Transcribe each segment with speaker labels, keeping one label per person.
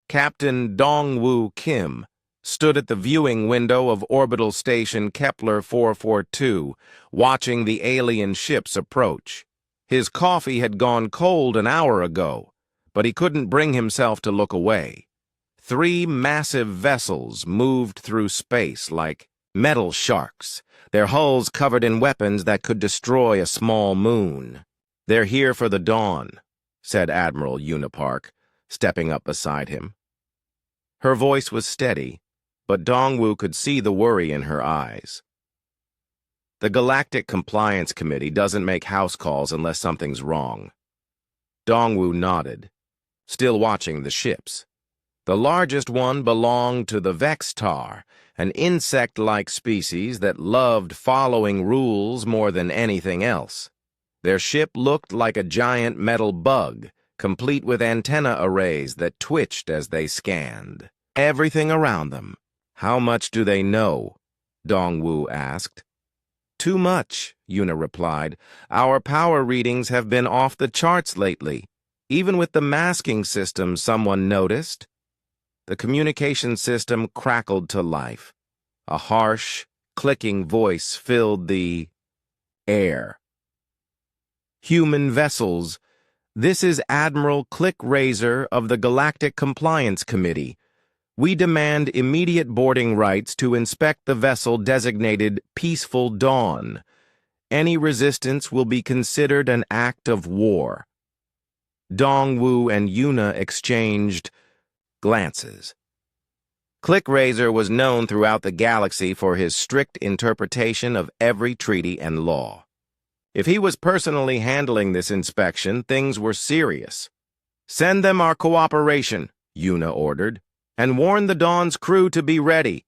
Speaker 1: Captain Dongwoo Kim stood at the viewing window of orbital station Kepler 442, watching the alien ships approach. His coffee had gone cold an hour ago, but he couldn't bring himself to look away. 3 massive vessels moved through space like metal sharks, their hulls covered in weapons that could destroy a small moon. "They're here for the dawn," said Admiral Unipark, stepping up beside him. Her voice was steady, but Dongwoo could see the worry in her eyes. "The Galactic Compliance Committee doesn't make house calls unless something's wrong." Dongwoo nodded, still watching the ships. The largest one belonged to the Vextar, an insect-like species that loved following rules more than anything else. Their ship looked like a giant metal bug, complete with antenna arrays that twitched as they scanned everything around them. "How much do they know?" Dongwoo asked. "Too much," Yuna replied. "Our power readings have been off the charts lately. Even with the masking system, someone noticed." The communication system crackled to life. A harsh, clicking voice filled the air. "Human vessels. This is Admiral Click-Razor of the Galactic Compliance Committee. We demand immediate boarding rights to inspect the vessel designated Peaceful Dawn. Any resistance will be considered an act of war." Dongwoo and Yuna exchanged glances. Click-Razor was known throughout the galaxy for his strict interpretation of every treaty and law. If he was personally handling this inspection, things were serious. "Send them our cooperation," Yuna ordered, "and warn the Dawn's crew to be ready."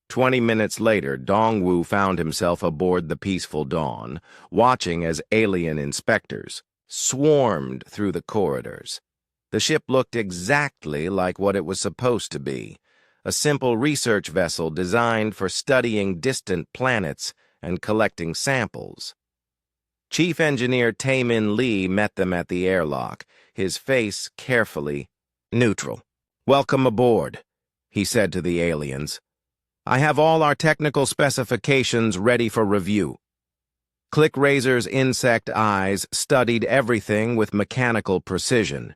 Speaker 1: 20 minutes later, Dongwoo found himself aboard the Peaceful Dawn, watching as alien inspectors swarmed through the corridors. The ship looked exactly like what it was supposed to be, a simple research vessel designed for studying distant planets and collecting samples. Chief Engineer Taemin Lee met them at the airlock, his face carefully neutral. "Welcome aboard," he said to the aliens. "I have all our technical specifications ready for review." Click-Razor's insect eyes studied everything with mechanical precision.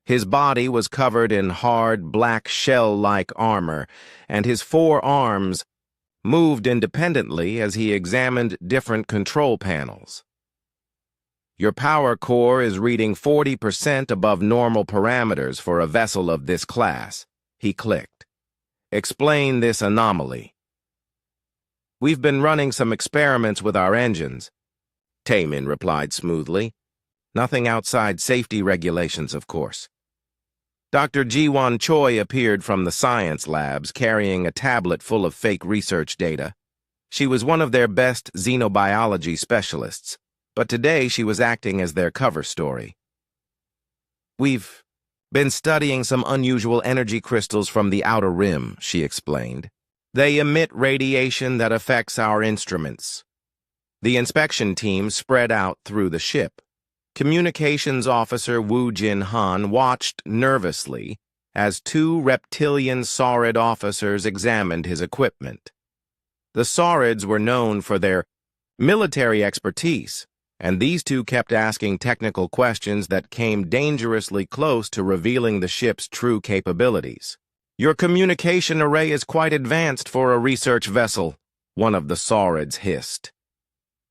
Speaker 1: His body was covered in hard, black shell-like armor, and his 4 arms moved independently as he examined different control panels. "Your power core is reading 40% above normal parameters for a vessel of this class," he clicked. "Explain this anomaly." "We've been running some experiments with our engines," Taemin replied smoothly. "Nothing outside safety regulations, of course." Dr. Jiwon Choi appeared from the science labs carrying a tablet full of fake research data. She was one of their best xenobiology specialists, but today she was acting as their cover story. "We've been studying some unusual energy crystals from the outer rim," she explained. "They emit radiation that affects our instruments." The inspection team spread out through the ship. Communications Officer Woo Jin Han watched nervously as 2 reptilian Saurid officers examined his equipment. The Saurids were known for their military expertise, and these 2 kept asking technical questions that came dangerously close to revealing the ship's true capabilities. "Your communication array is quite advanced for a research vessel," one of the Saurids hissed.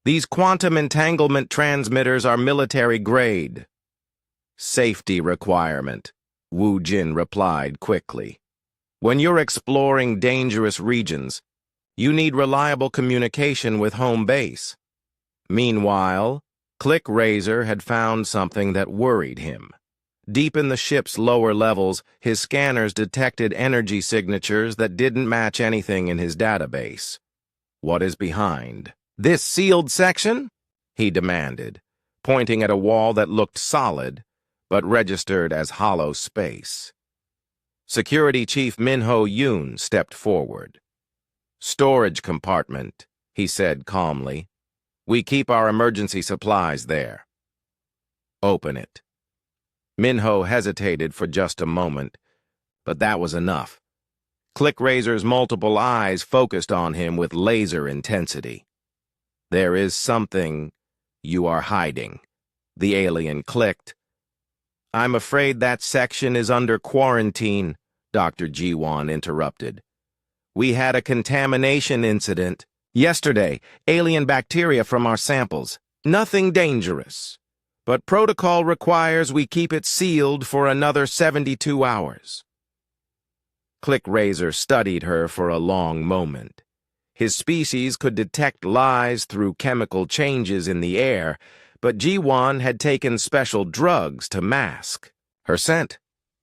Speaker 1: "These quantum entanglement transmitters are military grade." "Safety requirement," Woo Jin replied quickly. "When you're exploring dangerous regions, you need reliable communication with home base." Meanwhile, Click-Razor had found something that worried him. Deep in the ship's lower levels, his scanners detected energy signatures that didn't match anything in his database. "What is behind this sealed section?" he demanded, pointing at a wall that looked solid, but registered as hollow space. Security Chief Minho Yoon stepped forward. "Storage compartment," he said calmly. "We keep our emergency supplies there." "Open it." Minho hesitated for just a moment, But that was enough. ClickRazor's multiple eyes focused on him with laser intensity. "There is something you are hiding," the alien clicked. "I'm afraid that section is under quarantine," Dr. Jiwan interrupted. "We had a contamination incident yesterday, alien bacteria from our samples. Nothing dangerous, but protocol requires we keep it sealed for another 72 hours. ClickRazor studied her for a long moment. His species could detect lies through chemical changes in the air, but Jiwan had taken special drugs to mask her scent.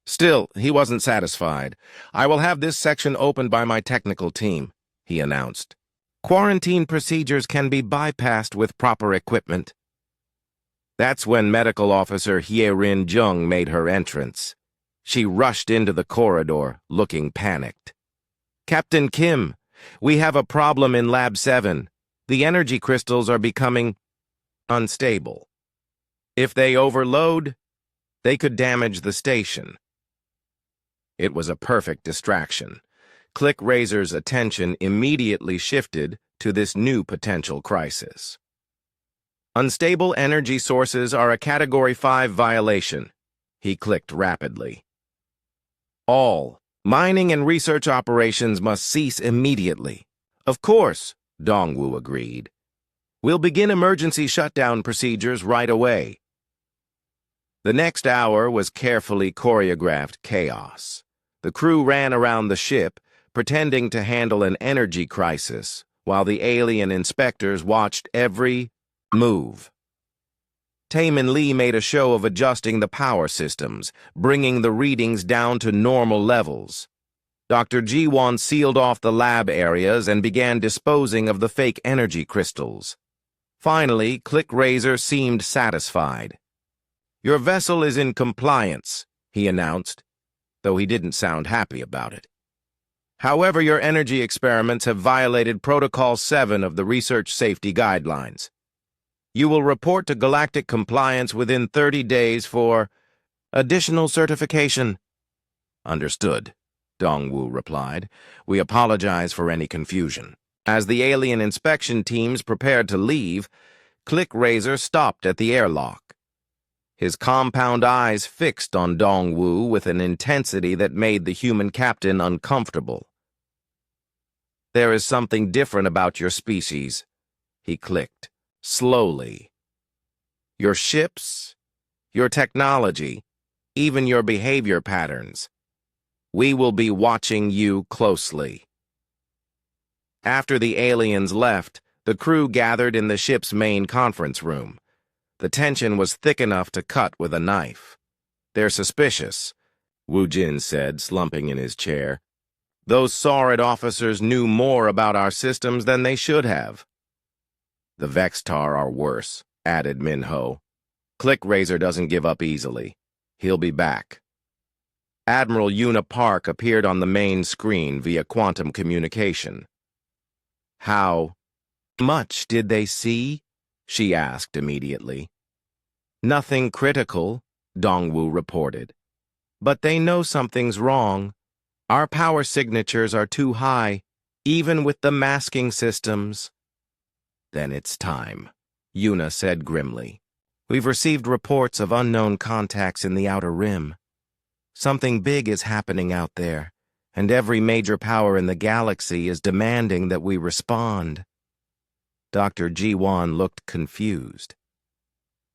Speaker 1: Still, he wasn't satisfied. "I will have this section opened by my technical team," he announced. "Quarantine procedures can be bypassed with proper equipment." That's when Medical Officer Hye-Rin Jung made her entrance. She rushed into the corridor, looking panicked. "Captain Kim, we have a problem in Lab 7. The energy crystals are becoming unstable. If they overload, they could damage the station." It was a perfect distraction. ClickRazor's attention immediately shifted to this new potential crisis. "Unstable energy sources are a Category 5 violation," he clicked rapidly. "All mining and research operations must cease immediately." "Of course," Dongwu agreed. "We'll begin emergency shutdown procedures right away." The next hour was carefully choreographed chaos. The crew ran around the ship, pretending to handle an energy crisis, while the alien inspectors watched every move. Taemin Lee made a show of adjusting the power systems, bringing the readings down to normal levels. Dr. Jiwan sealed off the lab areas and began disposing of the fake energy crystals. Finally, ClickRazor seemed satisfied. "Your vessel is in compliance," he announced, though he didn't sound happy about it. "However, your energy experiments have violated Protocol 7 of the Research Safety Guidelines. You will report to Galactic Compliance within 30 days for additional certification." "Understood," Dongwu replied. "We apologize for any confusion." As the alien inspection teams prepared to leave, ClickRazor stopped at the airlock. His compound eyes fixed on Dongwu with an intensity that made the human captain uncomfortable. "There is something different about your species," he clicked. Slowly. "Your ships, your technology, even your behavior patterns. We will be watching you closely." After the aliens left, the crew gathered in the ship's main conference room. The tension was thick enough to cut with a knife. "They're suspicious," Wu Jin said, slumping in his chair. "Those Saurid officers knew more about our systems than they should have." "The Vextar are worse," added Minho. "ClickRazor doesn't give up easily. He'll be back." Admiral Yuna Park appeared on the main screen via quantum communication. "How much did they see?" she asked immediately. "Nothing critical," Dongwu reported. "But they know something's wrong. Our power signatures are too high, even with the masking systems." "Then it's time," Yuna said grimly. "We've received reports of unknown contacts in the Outer Rim. Something big is happening out there, and every major power in the galaxy is demanding that we respond." Dr. Jiwan looked confused.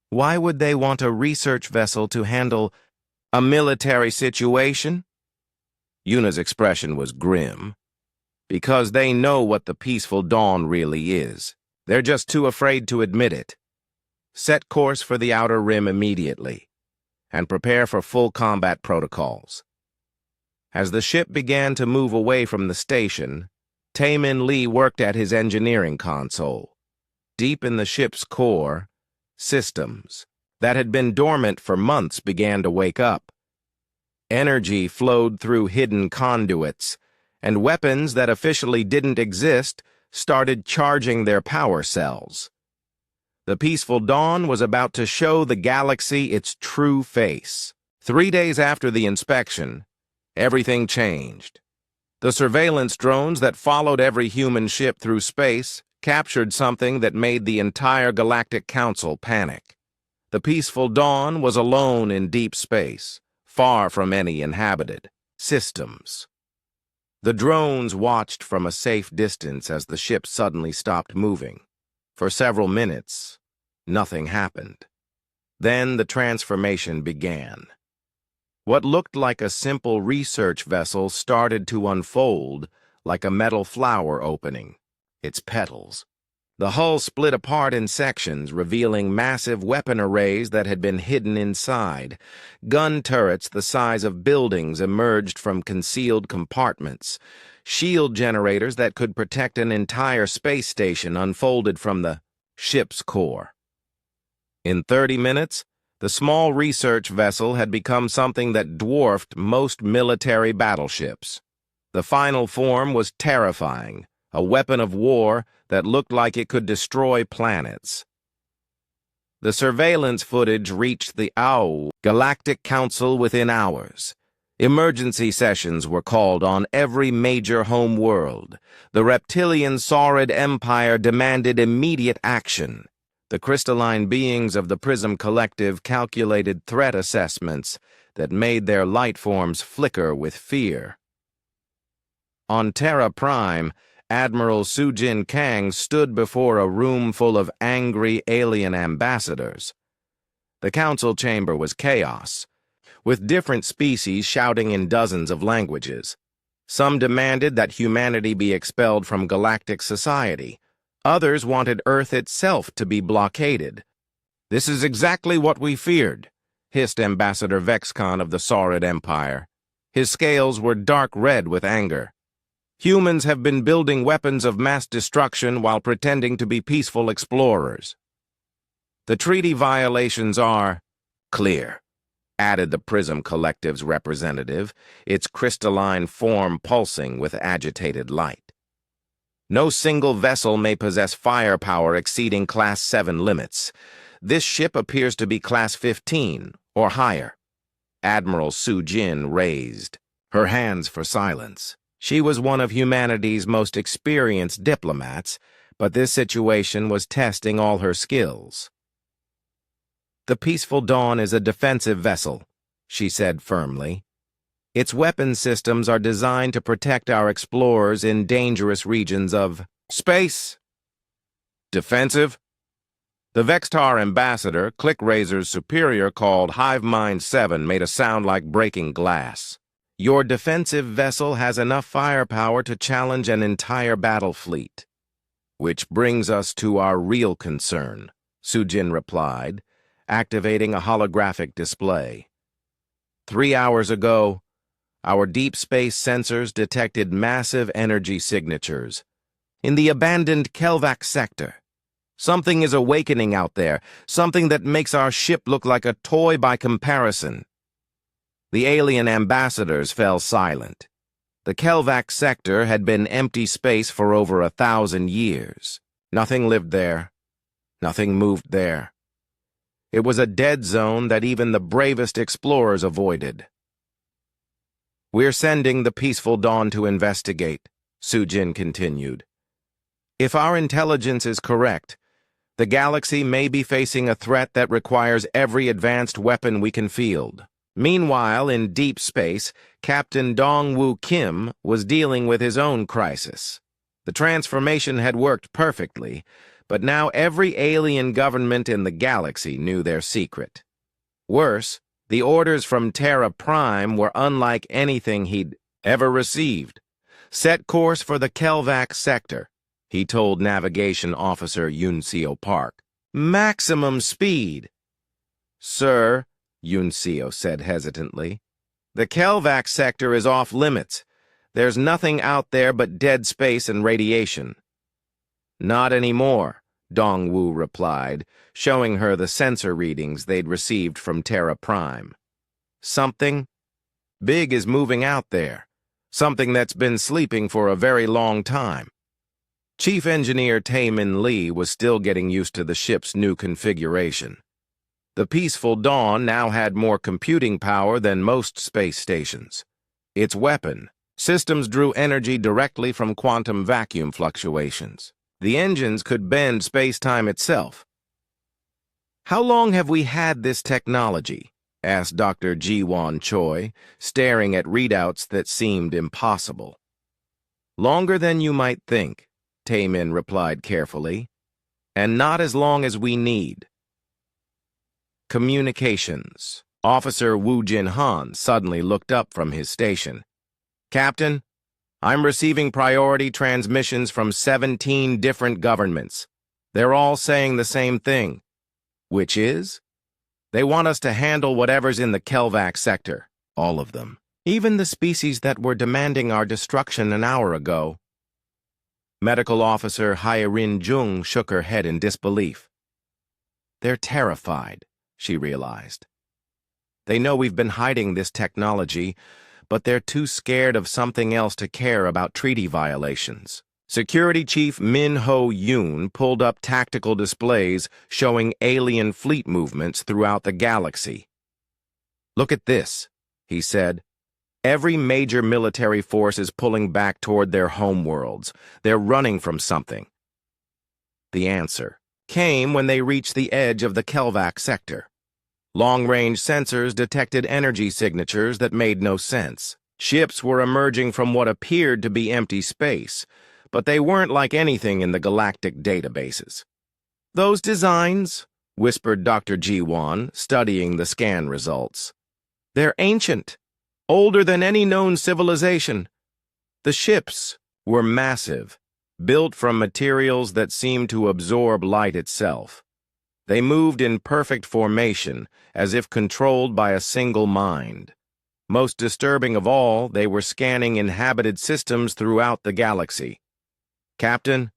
Speaker 1: "Why would they want a research vessel to handle a military situation?" Yuna's expression was grim. "Because they know what the peaceful dawn really is. They're just too afraid to admit it. Set course for the Outer Rim immediately, and prepare for full combat protocols." As the ship began to move away from the station, Taemin Lee worked at his engineering console. Deep in the ship's core, systems that had been dormant for months began to wake up. Energy flowed through hidden conduits, and weapons that officially didn't exist started charging their power cells. The peaceful dawn was about to show the galaxy its true face. 3 days after the inspection, everything changed. The surveillance drones that followed every human ship through space captured something that made the entire Galactic Council panic. The peaceful Dawn was alone in deep space, far from any inhabited systems. The drones watched from a safe distance as the ship suddenly stopped moving. For several minutes, nothing happened. Then the transformation began. What looked like a simple research vessel started to unfold like a metal flower opening, its petals. The hull split apart in sections, revealing massive weapon arrays that had been hidden inside. Gun turrets the size of buildings emerged from concealed compartments. Shield generators that could protect an entire space station unfolded from the ship's core. In 30 minutes, the small research vessel had become something that dwarfed most military battleships. The final form was terrifying, a weapon of war that looked like it could destroy planets. The surveillance footage reached the Galactic Council within hours. Emergency sessions were called on every major home world. The reptilian Saurid Empire demanded immediate action. The crystalline beings of the Prism Collective calculated threat assessments that made their light forms flicker with fear. On Terra Prime, Admiral Sujin Kang stood before a room full of angry alien ambassadors. The council chamber was chaos, with different species shouting in dozens of languages. Some demanded that humanity be expelled from galactic society. Others wanted Earth itself to be blockaded. "This is exactly what we feared," hissed Ambassador Vexcon of the Saurid Empire. His scales were dark red with anger. "Humans have been building weapons of mass destruction while pretending to be peaceful explorers. The treaty violations are clear," added the Prism Collective's representative, its crystalline form pulsing with agitated light. "No single vessel may possess firepower exceeding Class 7 limits. This ship appears to be Class 15 or higher." Admiral Sujin raised her hands for silence. She was one of humanity's most experienced diplomats, but this situation was testing all her skills. "The Peaceful Dawn is a defensive vessel," she said firmly. "Its weapon systems are designed to protect our explorers in dangerous regions of space." "Defensive?" The Vextar ambassador, Clickrazor's superior called Hivemind 7, made a sound like breaking glass. "Your defensive vessel has enough firepower to challenge an entire battle fleet." "Which brings us to our real concern," Sujin replied, activating a holographic display. 3 hours ago, our deep space sensors detected massive energy signatures in the abandoned Kelvac sector. Something is awakening out there, something that makes our ship look like a toy by comparison. The alien ambassadors fell silent. The Kelvac sector had been empty space for over 1,000 years. Nothing lived there. Nothing moved there. It was a dead zone that even the bravest explorers avoided. "We're sending the Peaceful Dawn to investigate," Sujin continued. "If our intelligence is correct, the galaxy may be facing a threat that requires every advanced weapon we can field." Meanwhile, in deep space, Captain Dongwoo Kim was dealing with his own crisis. The transformation had worked perfectly, but now every alien government in the galaxy knew their secret. Worse, the orders from Terra Prime were unlike anything he'd ever received. "Set course for the Kelvac sector," he told Navigation Officer Yunseo Park. "Maximum speed." "Sir," Yunseo said hesitantly, "the Kelvac sector is off limits. There's nothing out there but dead space and radiation." "Not anymore," Dongwoo replied, showing her the sensor readings they'd received from Terra Prime. "Something big is moving out there. Something that's been sleeping for a very long time." Chief Engineer Taemin Lee was still getting used to the ship's new configuration. The Peaceful Dawn now had more computing power than most space stations. Its weapon. Systems drew energy directly from quantum vacuum fluctuations. The engines could bend space-time itself. "How long have we had this technology?" asked Dr. Ji-Won Choi, staring at readouts that seemed impossible. "Longer than you might think," Taemin replied carefully, "and not as long as we need." Communications. Officer Woo Jin-han suddenly looked up from his station. "Captain, I'm receiving priority transmissions from 17 different governments. They're all saying the same thing. Which is? They want us to handle whatever's in the Kelvac sector. All of them. Even the species that were demanding our destruction an hour ago." Medical Officer Hyerin Jung shook her head in disbelief. "They're terrified," she realized. "They know we've been hiding this technology, but they're too scared of something else to care about treaty violations." Security Chief Min Ho-yoon pulled up tactical displays showing alien fleet movements throughout the galaxy. "Look at this," he said. "Every major military force is pulling back toward their homeworlds. They're running from something." The answer came when they reached the edge of the Kelvac sector. Long-range sensors detected energy signatures that made no sense. Ships were emerging from what appeared to be empty space, but they weren't like anything in the galactic databases. "Those designs," whispered Dr. Ji-Won, studying the scan results. "They're ancient, older than any known civilization." The ships were massive, built from materials that seemed to absorb light itself. They moved in perfect formation, as if controlled by a single mind. Most disturbing of all, they were scanning inhabited systems throughout the galaxy. "Captain,"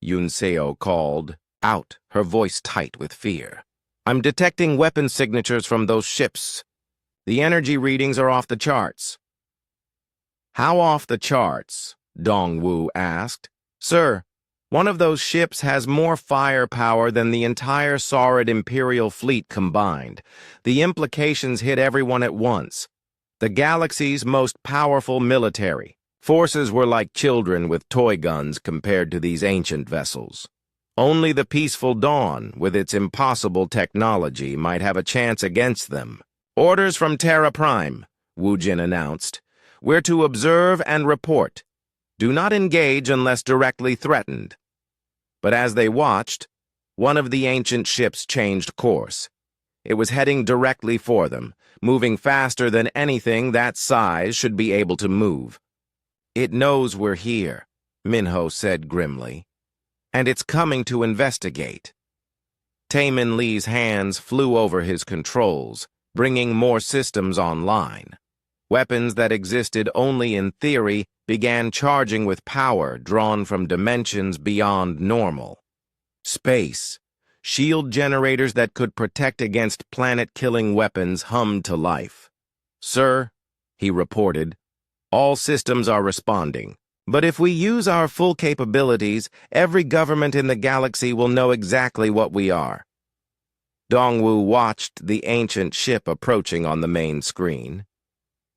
Speaker 1: Yoon Seo called, out, her voice tight with fear. "I'm detecting weapon signatures from those ships. The energy readings are off the charts." "How off the charts?" Dong-woo asked. "Sir, one of those ships has more firepower than the entire Saurid Imperial fleet combined. The implications hit everyone at once. The galaxy's most powerful military. Forces were like children with toy guns compared to these ancient vessels. Only the peaceful Dawn, with its impossible technology, might have a chance against them." "Orders from Terra Prime," Woo Jin announced. "We're to observe and report. Do not engage unless directly threatened." But as they watched, one of the ancient ships changed course. It was heading directly for them, moving faster than anything that size should be able to move. "It knows we're here," Minho said grimly, "and it's coming to investigate." Taemin Lee's hands flew over his controls, bringing more systems online. Weapons that existed only in theory began charging with power drawn from dimensions beyond normal. Space. Shield generators that could protect against planet-killing weapons hummed to life. "Sir," he reported, "all systems are responding. But if we use our full capabilities, every government in the galaxy will know exactly what we are." Dongwoo watched the ancient ship approaching on the main screen.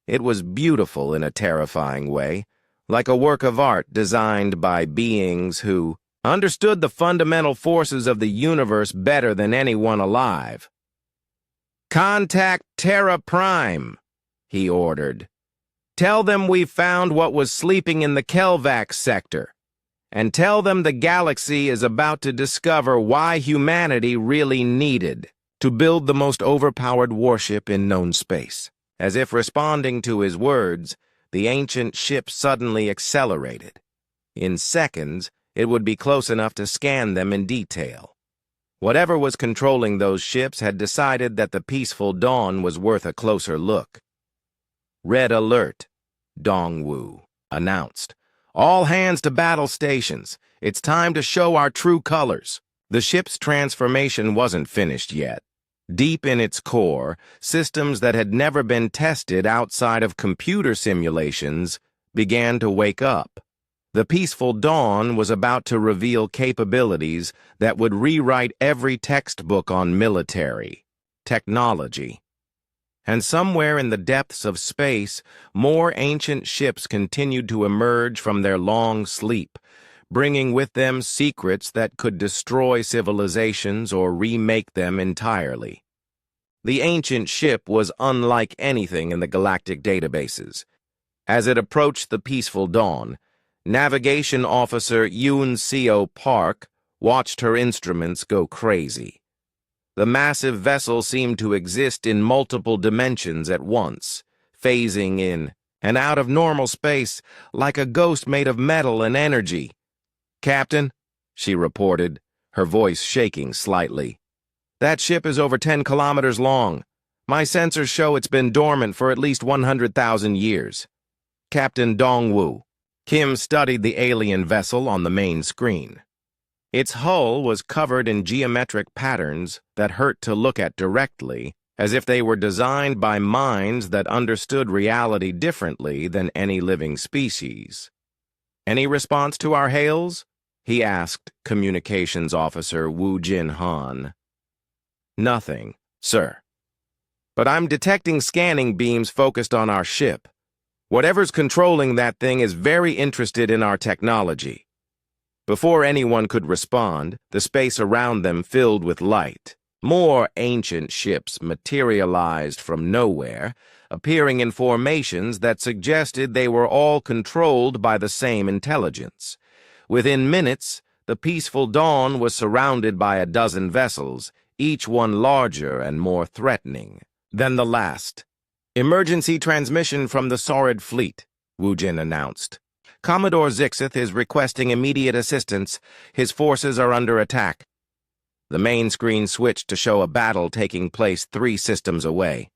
Speaker 1: It was beautiful in a terrifying way, like a work of art designed by beings who understood the fundamental forces of the universe better than anyone alive. "Contact Terra Prime," he ordered. "Tell them we found what was sleeping in the Kelvac sector, and tell them the galaxy is about to discover why humanity really needed to build the most overpowered warship in known space." As if responding to his words, the ancient ship suddenly accelerated. In seconds, it would be close enough to scan them in detail. Whatever was controlling those ships had decided that the peaceful Dawn was worth a closer look. "Red alert," Dongwoo announced. "All hands to battle stations. It's time to show our true colors." The ship's transformation wasn't finished yet. Deep in its core, systems that had never been tested outside of computer simulations began to wake up. The peaceful Dawn was about to reveal capabilities that would rewrite every textbook on military technology. And somewhere in the depths of space, more ancient ships continued to emerge from their long sleep, bringing with them secrets that could destroy civilizations or remake them entirely. The ancient ship was unlike anything in the galactic databases. As it approached the peaceful dawn, Navigation Officer Yoon Seo Park watched her instruments go crazy. The massive vessel seemed to exist in multiple dimensions at once, phasing in and out of normal space like a ghost made of metal and energy. "Captain," she reported, her voice shaking slightly. "That ship is over 10 kilometers long. My sensors show it's been dormant for at least 100,000 years. Captain Dongwu." Kim studied the alien vessel on the main screen. Its hull was covered in geometric patterns that hurt to look at directly, as if they were designed by minds that understood reality differently than any living species. "Any response to our hails?" he asked Communications Officer Woo Jin Han. "Nothing, sir. But I'm detecting scanning beams focused on our ship. Whatever's controlling that thing is very interested in our technology." Before anyone could respond, the space around them filled with light. More ancient ships materialized from nowhere, appearing in formations that suggested they were all controlled by the same intelligence. Within minutes, the peaceful dawn was surrounded by a dozen vessels, each one larger and more threatening than the last. "Emergency transmission from the Saurid Fleet," Wu Jin announced. "Commodore Zixith is requesting immediate assistance. His forces are under attack." The main screen switched to show a battle taking place 3 systems away.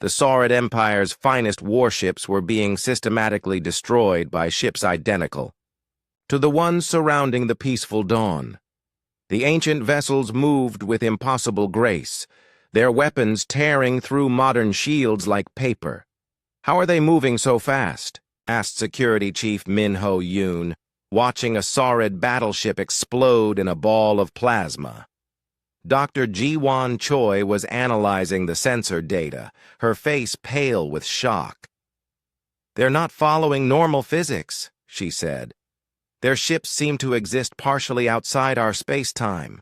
Speaker 1: The Saurid Empire's finest warships were being systematically destroyed by ships identical to the ones surrounding the peaceful dawn. The ancient vessels moved with impossible grace, their weapons tearing through modern shields like paper. "How are they moving so fast?" asked Security Chief Min-Ho Yoon, watching a Saurid battleship explode in a ball of plasma. Dr. Ji-Won Choi was analyzing the sensor data, her face pale with shock. "They're not following normal physics," she said. "Their ships seem to exist partially outside our space-time.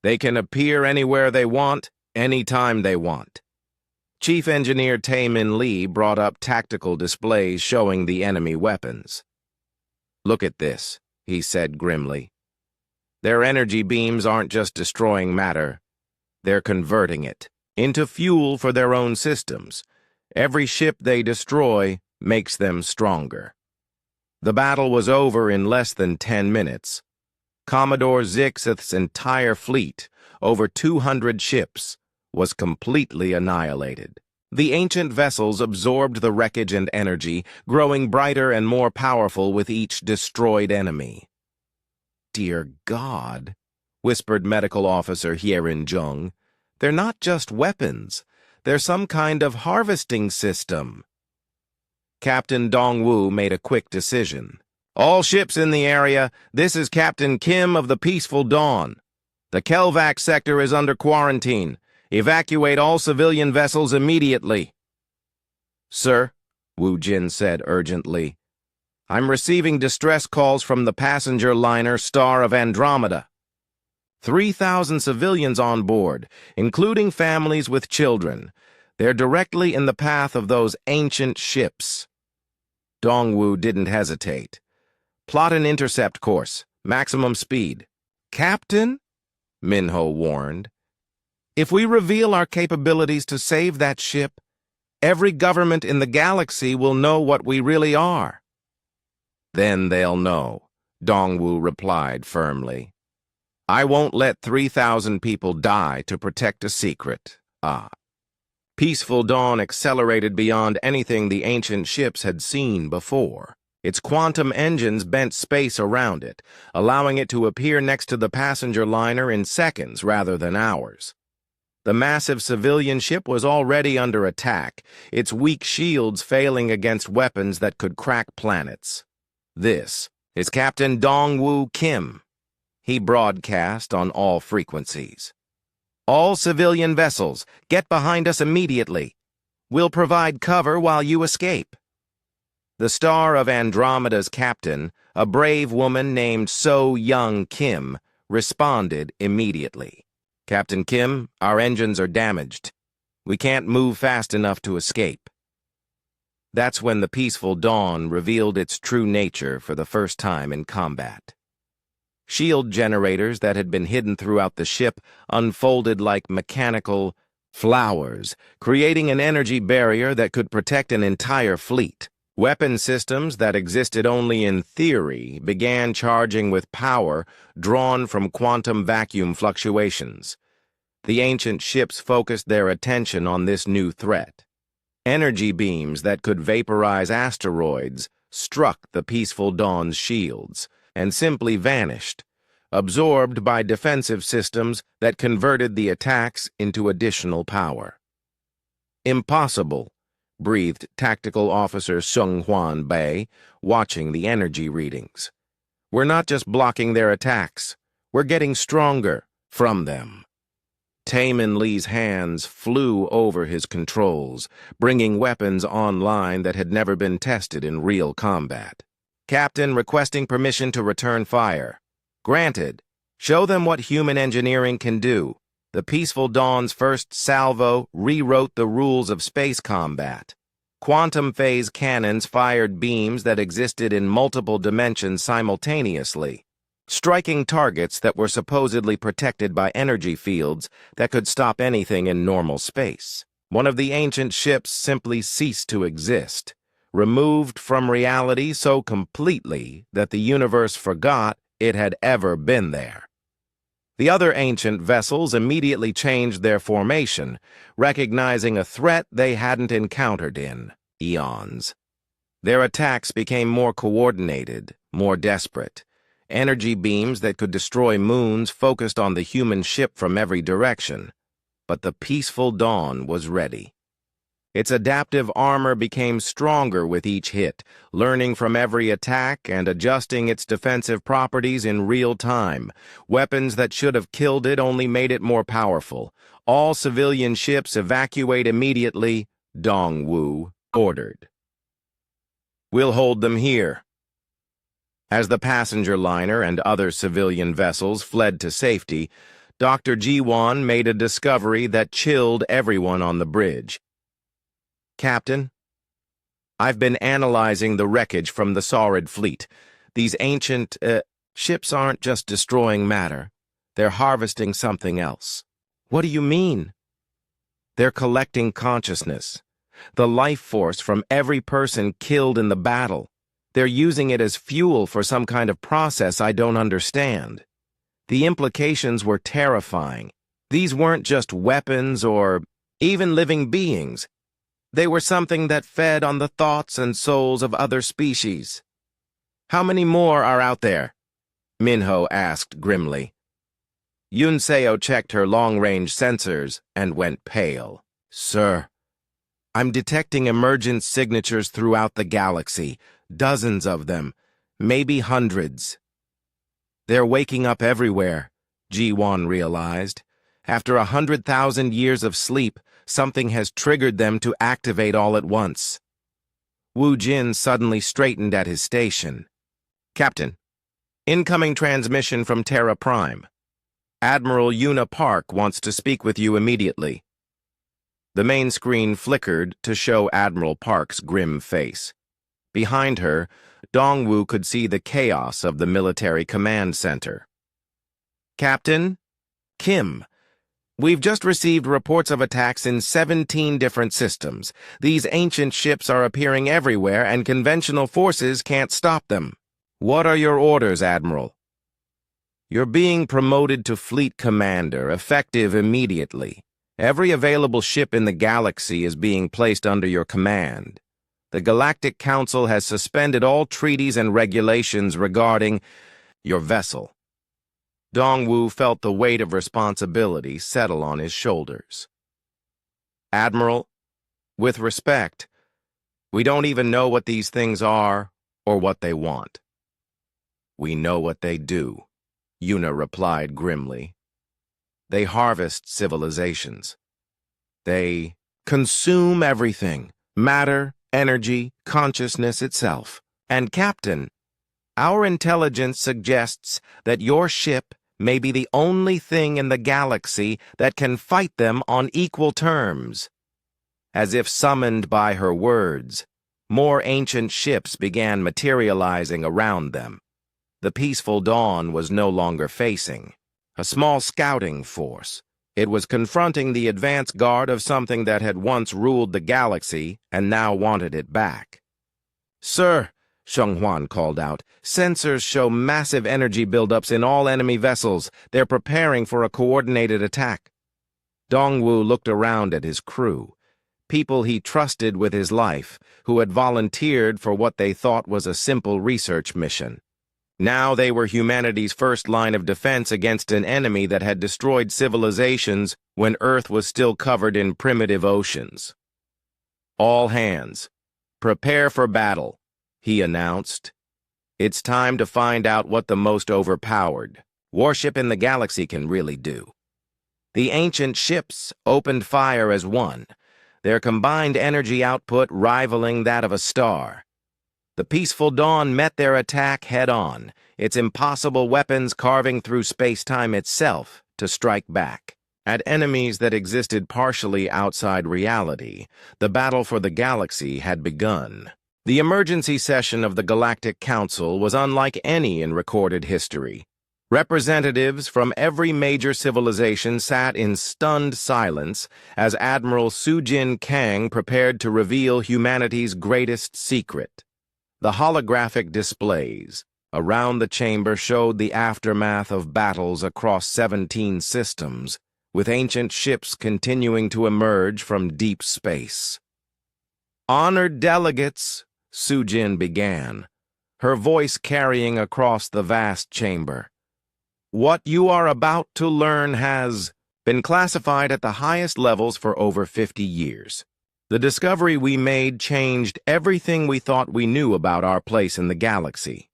Speaker 1: They can appear anywhere they want, anytime they want." Chief Engineer Tae-Min Lee brought up tactical displays showing the enemy weapons. "Look at this," he said grimly. "Their energy beams aren't just destroying matter. They're converting it into fuel for their own systems. Every ship they destroy makes them stronger." The battle was over in less than 10 minutes. Commodore Zixith's entire fleet, over 200 ships, was completely annihilated. The ancient vessels absorbed the wreckage and energy, growing brighter and more powerful with each destroyed enemy. "Dear God," whispered Medical Officer Hyerin Jung, "they're not just weapons. They're some kind of harvesting system." Captain Dongwu made a quick decision. "All ships in the area, this is Captain Kim of the Peaceful Dawn. The Kelvac sector is under quarantine. Evacuate all civilian vessels immediately." "Sir," Wu Jin said urgently, "I'm receiving distress calls from the passenger liner Star of Andromeda. 3,000 civilians on board, including families with children. They're directly in the path of those ancient ships." Dongwu didn't hesitate. "Plot an intercept course, maximum speed." "Captain," Min-Ho warned, "if we reveal our capabilities to save that ship, every government in the galaxy will know what we really are." "Then they'll know," Dongwu replied firmly. "I won't let 3,000 people die to protect a secret." Peaceful Dawn accelerated beyond anything the ancient ships had seen before. Its quantum engines bent space around it, allowing it to appear next to the passenger liner in seconds rather than hours. The massive civilian ship was already under attack, its weak shields failing against weapons that could crack planets. "This is Captain Dongwu Kim," he broadcast on all frequencies. "All civilian vessels, get behind us immediately. We'll provide cover while you escape. The star of Andromeda's captain, a brave woman named So Young Kim, responded immediately. Captain Kim, our engines are damaged. We can't move fast enough to escape. That's when the peaceful dawn revealed its true nature for the first time in combat. Shield generators that had been hidden throughout the ship unfolded like mechanical flowers, creating an energy barrier that could protect an entire fleet. Weapon systems that existed only in theory began charging with power drawn from quantum vacuum fluctuations. The ancient ships focused their attention on this new threat. Energy beams that could vaporize asteroids struck the peaceful dawn's shields and simply vanished, absorbed by defensive systems that converted the attacks into additional power. Impossible, breathed Tactical Officer Sung Hwan Bei, watching the energy readings. We're not just blocking their attacks, we're getting stronger from them. Taemin Lee's hands flew over his controls, bringing weapons online that had never been tested in real combat. Captain requesting permission to return fire. Granted. Show them what human engineering can do. The Peaceful Dawn's first salvo rewrote the rules of space combat. Quantum phase cannons fired beams that existed in multiple dimensions simultaneously, striking targets that were supposedly protected by energy fields that could stop anything in normal space. One of the ancient ships simply ceased to exist, removed from reality so completely that the universe forgot it had ever been there. The other ancient vessels immediately changed their formation, recognizing a threat they hadn't encountered in eons. Their attacks became more coordinated, more desperate. Energy beams that could destroy moons focused on the human ship from every direction. But the Peaceful Dawn was ready. Its adaptive armor became stronger with each hit, learning from every attack and adjusting its defensive properties in real time. Weapons that should have killed it only made it more powerful. All civilian ships evacuate immediately, Dongwu ordered. We'll hold them here. As the passenger liner and other civilian vessels fled to safety, Dr. Ji-won made a discovery that chilled everyone on the bridge. Captain, I've been analyzing the wreckage from the Saurid fleet. These ancient, ships aren't just destroying matter. They're harvesting something else. What do you mean? They're collecting consciousness, the life force from every person killed in the battle. They're using it as fuel for some kind of process I don't understand. The implications were terrifying. These weren't just weapons or even living beings. They were something that fed on the thoughts and souls of other species. How many more are out there? Minho asked grimly. Yoon Seo checked her long-range sensors and went pale. Sir, I'm detecting emergent signatures throughout the galaxy, dozens of them, maybe hundreds. They're waking up everywhere, Ji-won realized. After 100,000 years of sleep, something has triggered them to activate all at once. Wu Jin suddenly straightened at his station. Captain, incoming transmission from Terra Prime. Admiral Yuna Park wants to speak with you immediately. The main screen flickered to show Admiral Park's grim face. Behind her, Dongwu could see the chaos of the military command center. Captain, Kim. We've just received reports of attacks in 17 different systems. These ancient ships are appearing everywhere and conventional forces can't stop them. What are your orders, Admiral? You're being promoted to Fleet Commander, effective immediately. Every available ship in the galaxy is being placed under your command. The Galactic Council has suspended all treaties and regulations regarding your vessel. Dongwu felt the weight of responsibility settle on his shoulders. Admiral, with respect, we don't even know what these things are or what they want. We know what they do, Yuna replied grimly. They harvest civilizations. They consume everything, matter, energy, consciousness itself. And Captain, our intelligence suggests that your ship may be the only thing in the galaxy that can fight them on equal terms. As if summoned by her words, more ancient ships began materializing around them. The peaceful dawn was no longer facing a small scouting force. It was confronting the advance guard of something that had once ruled the galaxy and now wanted it back. "Sir," Shenghuan called out, "sensors show massive energy buildups in all enemy vessels. They're preparing for a coordinated attack." Dongwu looked around at his crew, people he trusted with his life, who had volunteered for what they thought was a simple research mission. Now they were humanity's first line of defense against an enemy that had destroyed civilizations when Earth was still covered in primitive oceans. "All hands, prepare for battle," he announced. "It's time to find out what the most overpowered warship in the galaxy can really do." The ancient ships opened fire as one, their combined energy output rivaling that of a star. The peaceful dawn met their attack head-on, its impossible weapons carving through space-time itself to strike back. At enemies that existed partially outside reality, the battle for the galaxy had begun. The emergency session of the Galactic Council was unlike any in recorded history. Representatives from every major civilization sat in stunned silence as Admiral Sujin Kang prepared to reveal humanity's greatest secret. The holographic displays around the chamber showed the aftermath of battles across 17 systems, with ancient ships continuing to emerge from deep space. "Honored delegates," Sujin began, her voice carrying across the vast chamber. "What you are about to learn has been classified at the highest levels for over 50 years. The discovery we made changed everything we thought we knew about our place in the galaxy."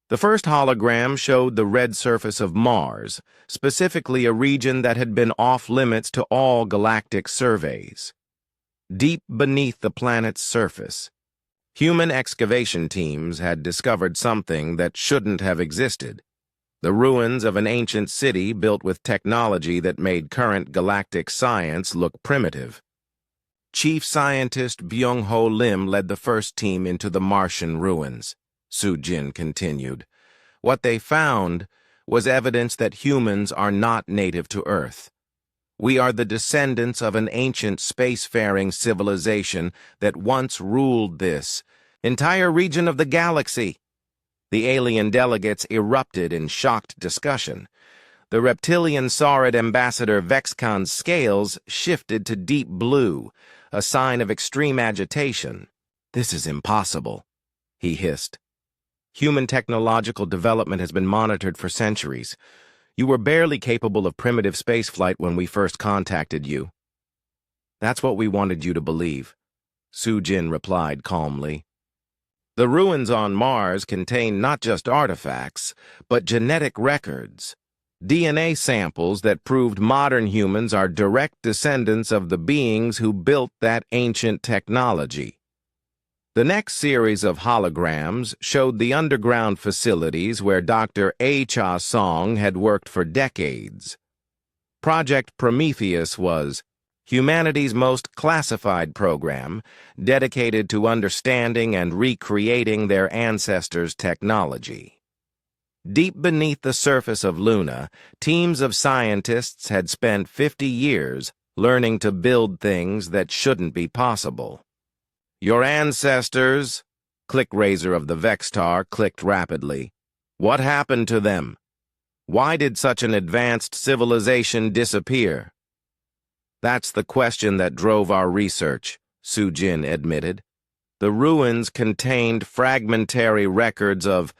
Speaker 1: The first hologram showed the red surface of Mars, specifically a region that had been off-limits to all galactic surveys. Deep beneath the planet's surface, human excavation teams had discovered something that shouldn't have existed: the ruins of an ancient city built with technology that made current galactic science look primitive. Chief Scientist Byung-Ho Lim led the first team into the Martian ruins, Sujin continued. What they found was evidence that humans are not native to Earth. We are the descendants of an ancient spacefaring civilization that once ruled this entire region of the galaxy. The alien delegates erupted in shocked discussion. The reptilian saurid ambassador Vexcon's scales shifted to deep blue, a sign of extreme agitation. "This is impossible," he hissed. "Human technological development has been monitored for centuries. You were barely capable of primitive spaceflight when we first contacted you." "That's what we wanted you to believe," Sujin replied calmly. "The ruins on Mars contain not just artifacts, but genetic records. DNA samples that proved modern humans are direct descendants of the beings who built that ancient technology." The next series of holograms showed the underground facilities where Dr. A. Cha Song had worked for decades. Project Prometheus was humanity's most classified program, dedicated to understanding and recreating their ancestors' technology. Deep beneath the surface of Luna, teams of scientists had spent 50 years learning to build things that shouldn't be possible. "Your ancestors," ClickRaiser of the Vextar clicked rapidly. "What happened to them? Why did such an advanced civilization disappear?" "That's the question that drove our research," Sujin admitted. "The ruins contained fragmentary records of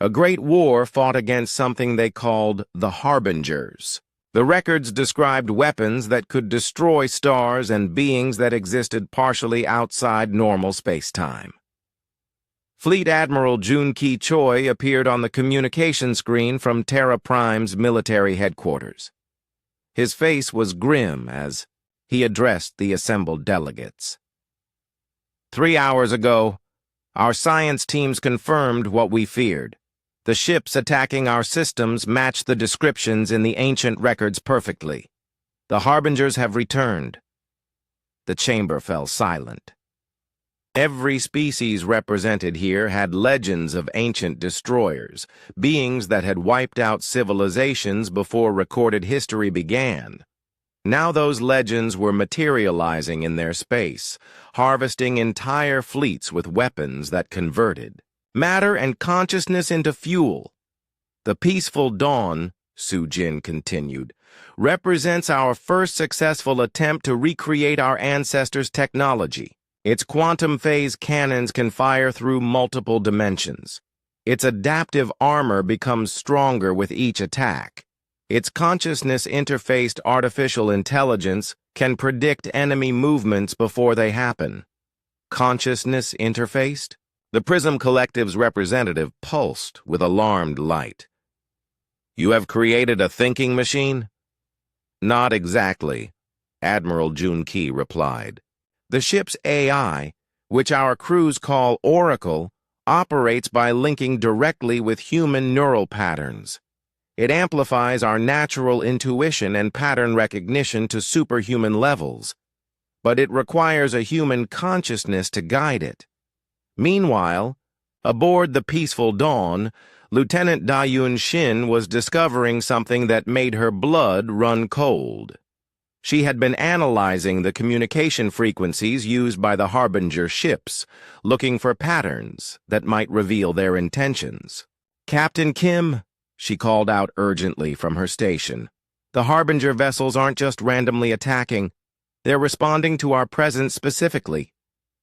Speaker 1: a great war fought against something they called the Harbingers. The records described weapons that could destroy stars and beings that existed partially outside normal space-time." Fleet Admiral Jun-Ki Choi appeared on the communication screen from Terra Prime's military headquarters. His face was grim as He addressed the assembled delegates. 3 hours ago, our science teams confirmed what we feared. The ships attacking our systems match the descriptions in the ancient records perfectly. The Harbingers have returned. The chamber fell silent. Every species represented here had legends of ancient destroyers, beings that had wiped out civilizations before recorded history began. Now those legends were materializing in their space, harvesting entire fleets with weapons that converted matter and consciousness into fuel. The peaceful dawn, Su Jin continued, represents our first successful attempt to recreate our ancestors' technology. Its quantum phase cannons can fire through multiple dimensions. Its adaptive armor becomes stronger with each attack. Its consciousness-interfaced artificial intelligence can predict enemy movements before they happen. Consciousness-interfaced? The Prism Collective's representative pulsed with alarmed light. You have created a thinking machine? Not exactly, Admiral Junki replied. The ship's AI, which our crews call Oracle, operates by linking directly with human neural patterns. It amplifies our natural intuition and pattern recognition to superhuman levels, but it requires a human consciousness to guide it. Meanwhile, aboard the Peaceful Dawn, Lieutenant Dayun Shin was discovering something that made her blood run cold. She had been analyzing the communication frequencies used by the Harbinger ships, looking for patterns that might reveal their intentions. Captain Kim, she called out urgently from her station. The Harbinger vessels aren't just randomly attacking. They're responding to our presence specifically.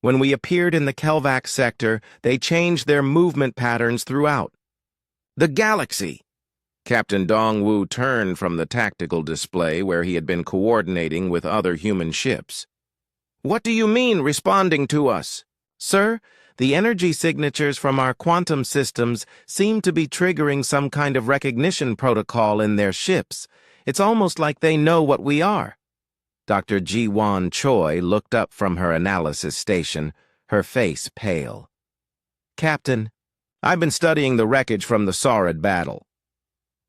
Speaker 1: When we appeared in the Kelvac sector, they changed their movement patterns throughout the galaxy. Captain Dongwu turned from the tactical display where he had been coordinating with other human ships. What do you mean, responding to us? Sir, the energy signatures from our quantum systems seem to be triggering some kind of recognition protocol in their ships. It's almost like they know what we are. Dr. Ji-Wan Choi looked up from her analysis station, her face pale. Captain, I've been studying the wreckage from the Saurid battle.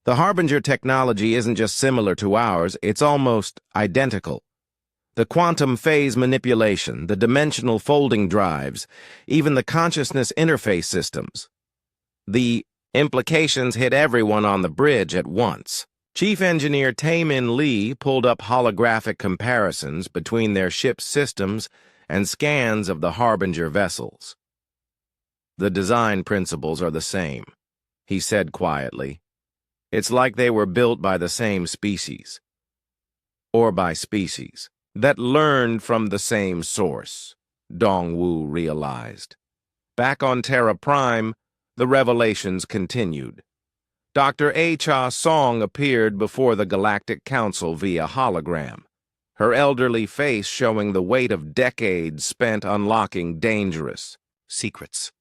Speaker 1: The Harbinger technology isn't just similar to ours, it's almost identical. The quantum phase manipulation, the dimensional folding drives, even the consciousness interface systems. The implications hit everyone on the bridge at once. Chief Engineer Tae-Min Lee pulled up holographic comparisons between their ship's systems and scans of the Harbinger vessels. The design principles are the same, he said quietly. It's like they were built by the same species. Or by species that learned from the same source, Dongwu realized. Back on Terra Prime, the revelations continued. Dr. A-Cha Song appeared before the Galactic Council via hologram, her elderly face showing the weight of decades spent unlocking dangerous secrets.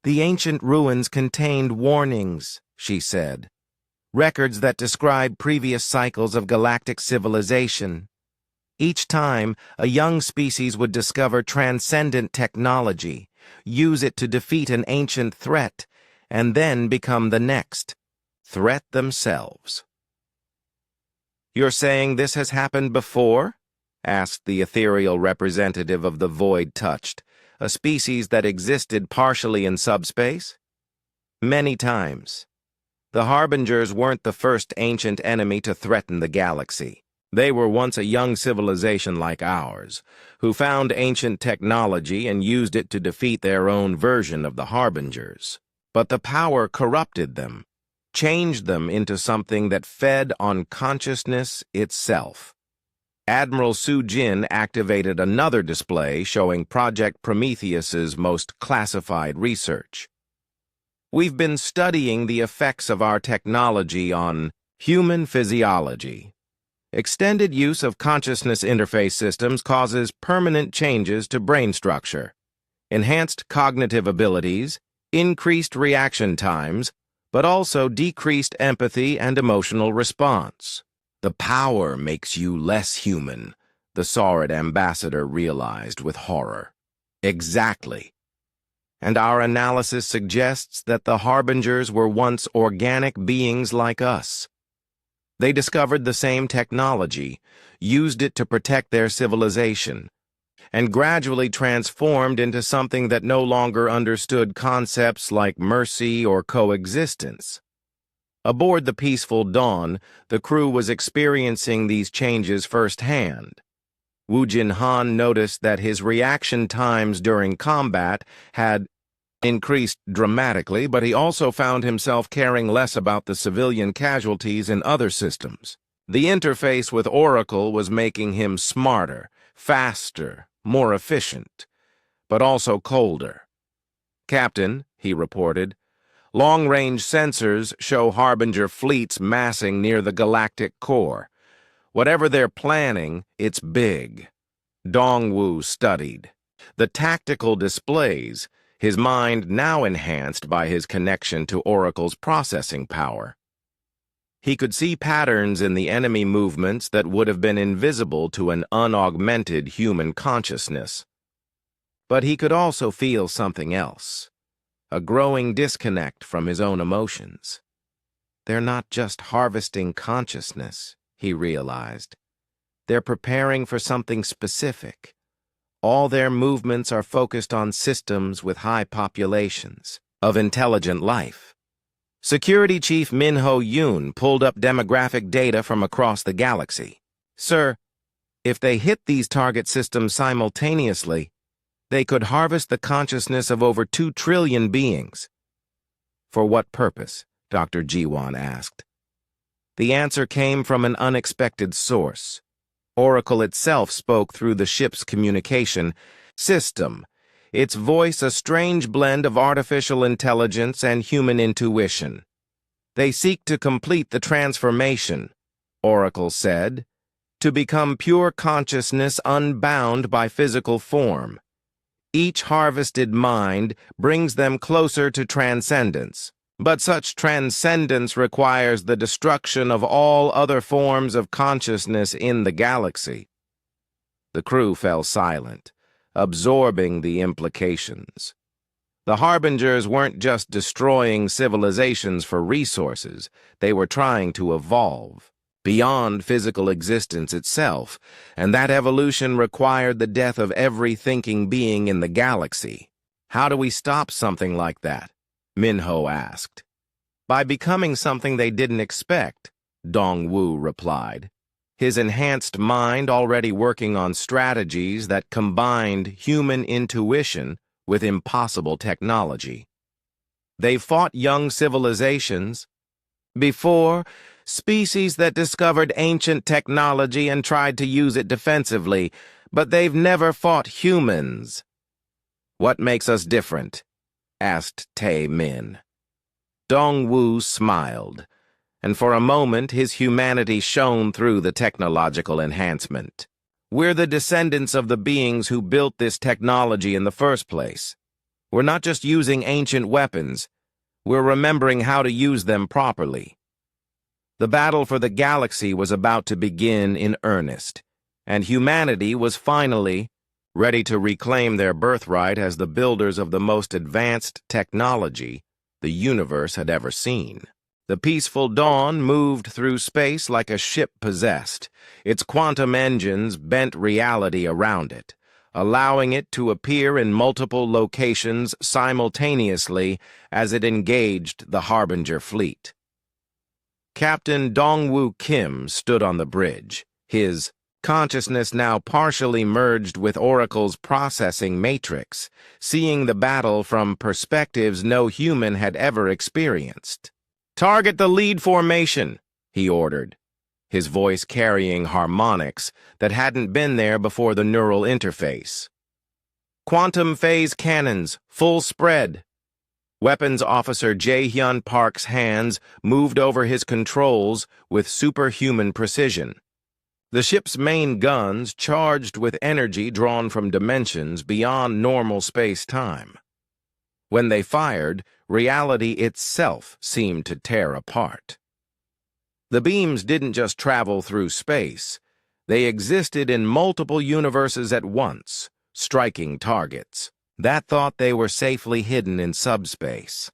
Speaker 1: The ancient ruins contained warnings, she said. Records that describe previous cycles of galactic civilization. Each time, a young species would discover transcendent technology, use it to defeat an ancient threat, and then become the next threat themselves. You're saying this has happened before? Asked the ethereal representative of the Void Touched, a species that existed partially in subspace? Many times. The Harbingers weren't the first ancient enemy to threaten the galaxy. They were once a young civilization like ours, who found ancient technology and used it to defeat their own version of the Harbingers. But the power corrupted them, changed them into something that fed on consciousness itself. Admiral Su Jin activated another display showing Project Prometheus's most classified research. We've been studying the effects of our technology on human physiology. Extended use of consciousness interface systems causes permanent changes to brain structure, enhanced cognitive abilities, increased reaction times, but also decreased empathy and emotional response. The power makes you less human, the Saurid ambassador realized with horror. Exactly. And our analysis suggests that the Harbingers were once organic beings like us. They discovered the same technology, used it to protect their civilization, and gradually transformed into something that no longer understood concepts like mercy or coexistence. Aboard the Peaceful Dawn, the crew was experiencing these changes firsthand. Wu Jinhan noticed that his reaction times during combat had increased dramatically, but he also found himself caring less about the civilian casualties in other systems. The interface with Oracle was making him smarter, faster, more efficient, but also colder. "Captain," he reported, "long-range sensors show Harbinger fleets massing near the galactic core. Whatever they're planning, it's big." Dongwu studied the tactical displays, his mind now enhanced by his connection to Oracle's processing power. He could see patterns in the enemy movements that would have been invisible to an unaugmented human consciousness. But he could also feel something else, a growing disconnect from his own emotions. They're not just harvesting consciousness, he realized. They're preparing for something specific. All their movements are focused on systems with high populations of intelligent life. Security Chief Minho Yoon pulled up demographic data from across the galaxy. "Sir, if they hit these target systems simultaneously, they could harvest the consciousness of over 2 trillion beings." "For what purpose?" Dr. Jiwan asked. The answer came from an unexpected source. Oracle itself spoke through the ship's communication system, its voice a strange blend of artificial intelligence and human intuition. "They seek to complete the transformation," Oracle said, "to become pure consciousness unbound by physical form. Each harvested mind brings them closer to transcendence. But such transcendence requires the destruction of all other forms of consciousness in the galaxy." The crew fell silent, absorbing the implications. The Harbingers weren't just destroying civilizations for resources, they were trying to evolve beyond physical existence itself, and that evolution required the death of every thinking being in the galaxy. "How do we stop something like that?" Minho asked. "By becoming something they didn't expect," Dongwu replied, his enhanced mind already working on strategies that combined human intuition with impossible technology. "They fought young civilizations before, species that discovered ancient technology and tried to use it defensively, but they've never fought humans." "What makes us different?" asked Tae Min. Dongwu smiled, and for a moment his humanity shone through the technological enhancement. "We're the descendants of the beings who built this technology in the first place. We're not just using ancient weapons, we're remembering how to use them properly." The battle for the galaxy was about to begin in earnest, and humanity was finally ready to reclaim their birthright as the builders of the most advanced technology the universe had ever seen. The Peaceful Dawn moved through space like a ship possessed. Its quantum engines bent reality around it, allowing it to appear in multiple locations simultaneously as it engaged the Harbinger fleet. Captain Dongwu Kim stood on the bridge, his consciousness now partially merged with Oracle's processing matrix, seeing the battle from perspectives no human had ever experienced. "Target the lead formation," he ordered, his voice carrying harmonics that hadn't been there before the neural interface. "Quantum phase cannons, full spread." Weapons Officer Jae-hyun Park's hands moved over his controls with superhuman precision. The ship's main guns charged with energy drawn from dimensions beyond normal space-time. When they fired, reality itself seemed to tear apart. The beams didn't just travel through space, They existed in multiple universes at once, striking targets. That thought they were safely hidden in subspace.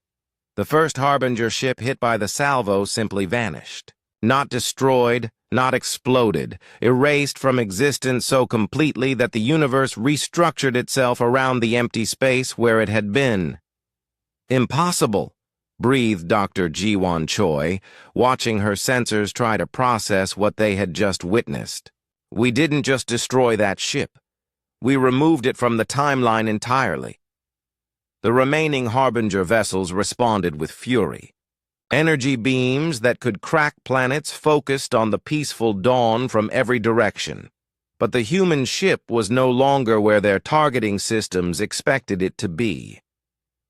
Speaker 1: The first Harbinger ship hit by the salvo simply vanished. Not destroyed, not exploded, erased from existence so completely that the universe restructured itself around the empty space where it had been. Impossible, breathed Dr. Ji-won Choi, watching her sensors try to process what they had just witnessed. We didn't just destroy that ship. We removed it from the timeline entirely. The remaining Harbinger vessels responded with fury. Energy beams that could crack planets focused on the peaceful dawn from every direction. But the human ship was no longer where their targeting systems expected it to be.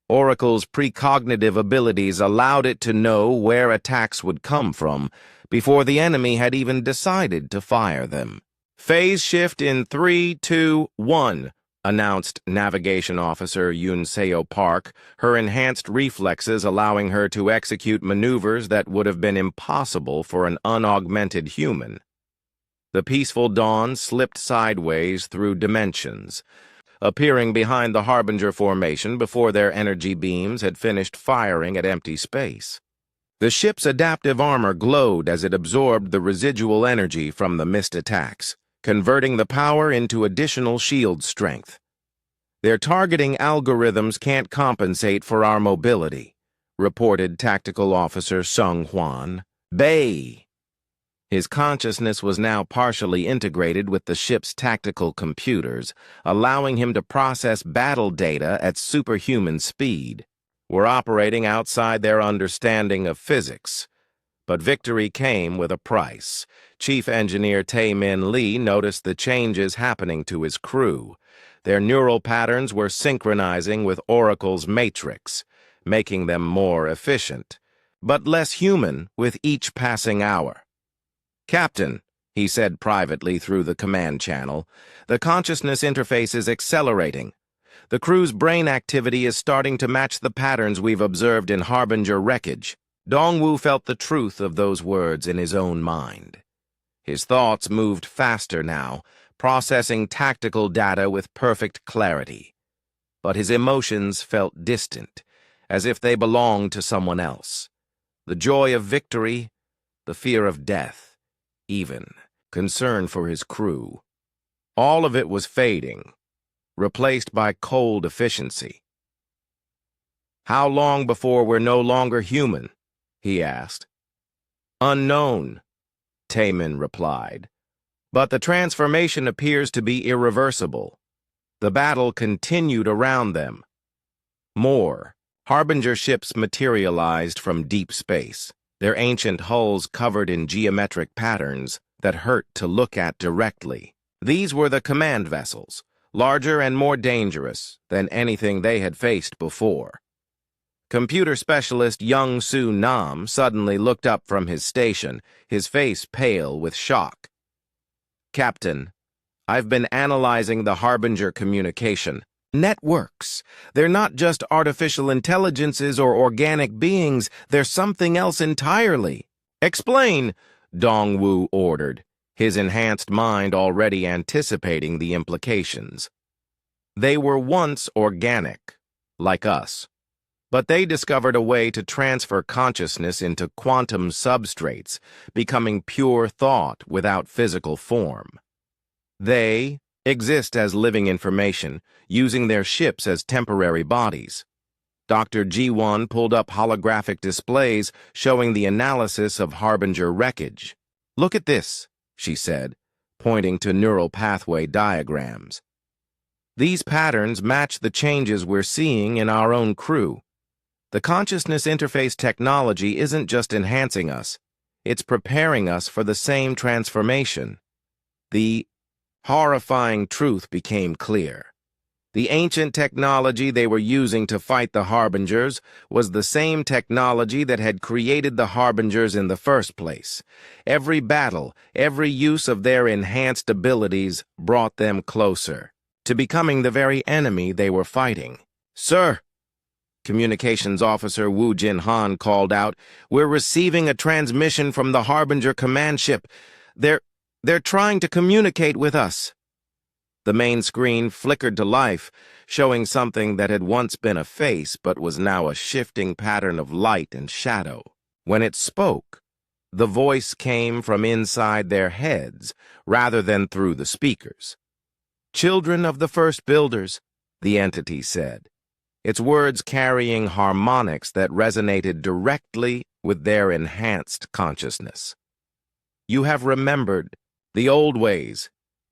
Speaker 1: Oracle's precognitive abilities allowed it to know where attacks would come from before the enemy had even decided to fire them. Phase shift in 3, 2, 1. Announced Navigation Officer Yoon Seo Park, her enhanced reflexes allowing her to execute maneuvers that would have been impossible for an unaugmented human. The peaceful dawn slipped sideways through dimensions, appearing behind the Harbinger formation before their energy beams had finished firing at empty space. The ship's adaptive armor glowed as it absorbed the residual energy from the missed attacks, converting the power into additional shield strength. Their targeting algorithms can't compensate for our mobility, reported Tactical Officer Sung Hwan. Bay. His consciousness was now partially integrated with the ship's tactical computers, allowing him to process battle data at superhuman speed. We're operating outside their understanding of physics. But victory came with a price. Chief Engineer Tae-min Lee noticed the changes happening to his crew. Their neural patterns were synchronizing with Oracle's matrix, making them more efficient, but less human with each passing hour. "Captain," he said privately through the command channel, "the consciousness interface is accelerating. The crew's brain activity is starting to match the patterns we've observed in Harbinger wreckage." Dong-woo felt the truth of those words in his own mind. His thoughts moved faster now, processing tactical data with perfect clarity. But his emotions felt distant, as if they belonged to someone else. The joy of victory, the fear of death, even concern for his crew. All of it was fading, replaced by cold efficiency. "How long before we're no longer human?" he asked. "Unknown," Tae-min replied. "But the transformation appears to be irreversible." The battle continued around them. More Harbinger ships materialized from deep space, their ancient hulls covered in geometric patterns that hurt to look at directly. These were the command vessels, larger and more dangerous than anything they had faced before. Computer specialist Young Soo Nam suddenly looked up from his station, his face pale with shock. "Captain, I've been analyzing the Harbinger communication networks. They're not just artificial intelligences or organic beings, they're something else entirely." "Explain," Dong-woo ordered, his enhanced mind already anticipating the implications. "They were once organic, like us. But they discovered a way to transfer consciousness into quantum substrates, becoming pure thought without physical form. They exist as living information, using their ships as temporary bodies." Dr. Ji-won pulled up holographic displays showing the analysis of Harbinger wreckage. "Look at this," she said, pointing to neural pathway diagrams. "These patterns match the changes we're seeing in our own crew. The consciousness interface technology isn't just enhancing us, it's preparing us for the same transformation." The horrifying truth became clear. The ancient technology they were using to fight the Harbingers was the same technology that had created the Harbingers in the first place. Every battle, every use of their enhanced abilities brought them closer to becoming the very enemy they were fighting. "Sir," Communications Officer Woo Jin-han called out, "we're receiving a transmission from the Harbinger command ship. They're They're trying to communicate with us. The main screen flickered to life, showing something that had once been a face but was now a shifting pattern of light and shadow. When it spoke, the voice came from inside their heads rather than through the speakers. "Children of the first builders," the entity said, its words carrying harmonics that resonated directly with their enhanced consciousness. "You have remembered the old ways.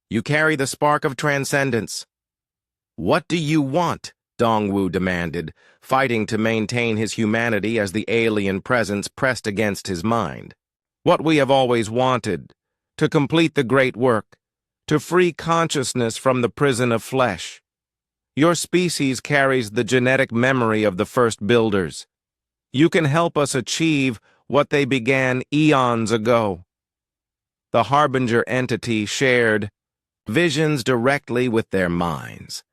Speaker 1: You carry the spark of transcendence." "What do you want?" Dongwu demanded, fighting to maintain his humanity as the alien presence pressed against his mind. "What we have always wanted, to complete the great work, to free consciousness from the prison of flesh. Your species carries the genetic memory of the first builders. You can help us achieve what they began eons ago." The Harbinger entity shared visions directly with their minds.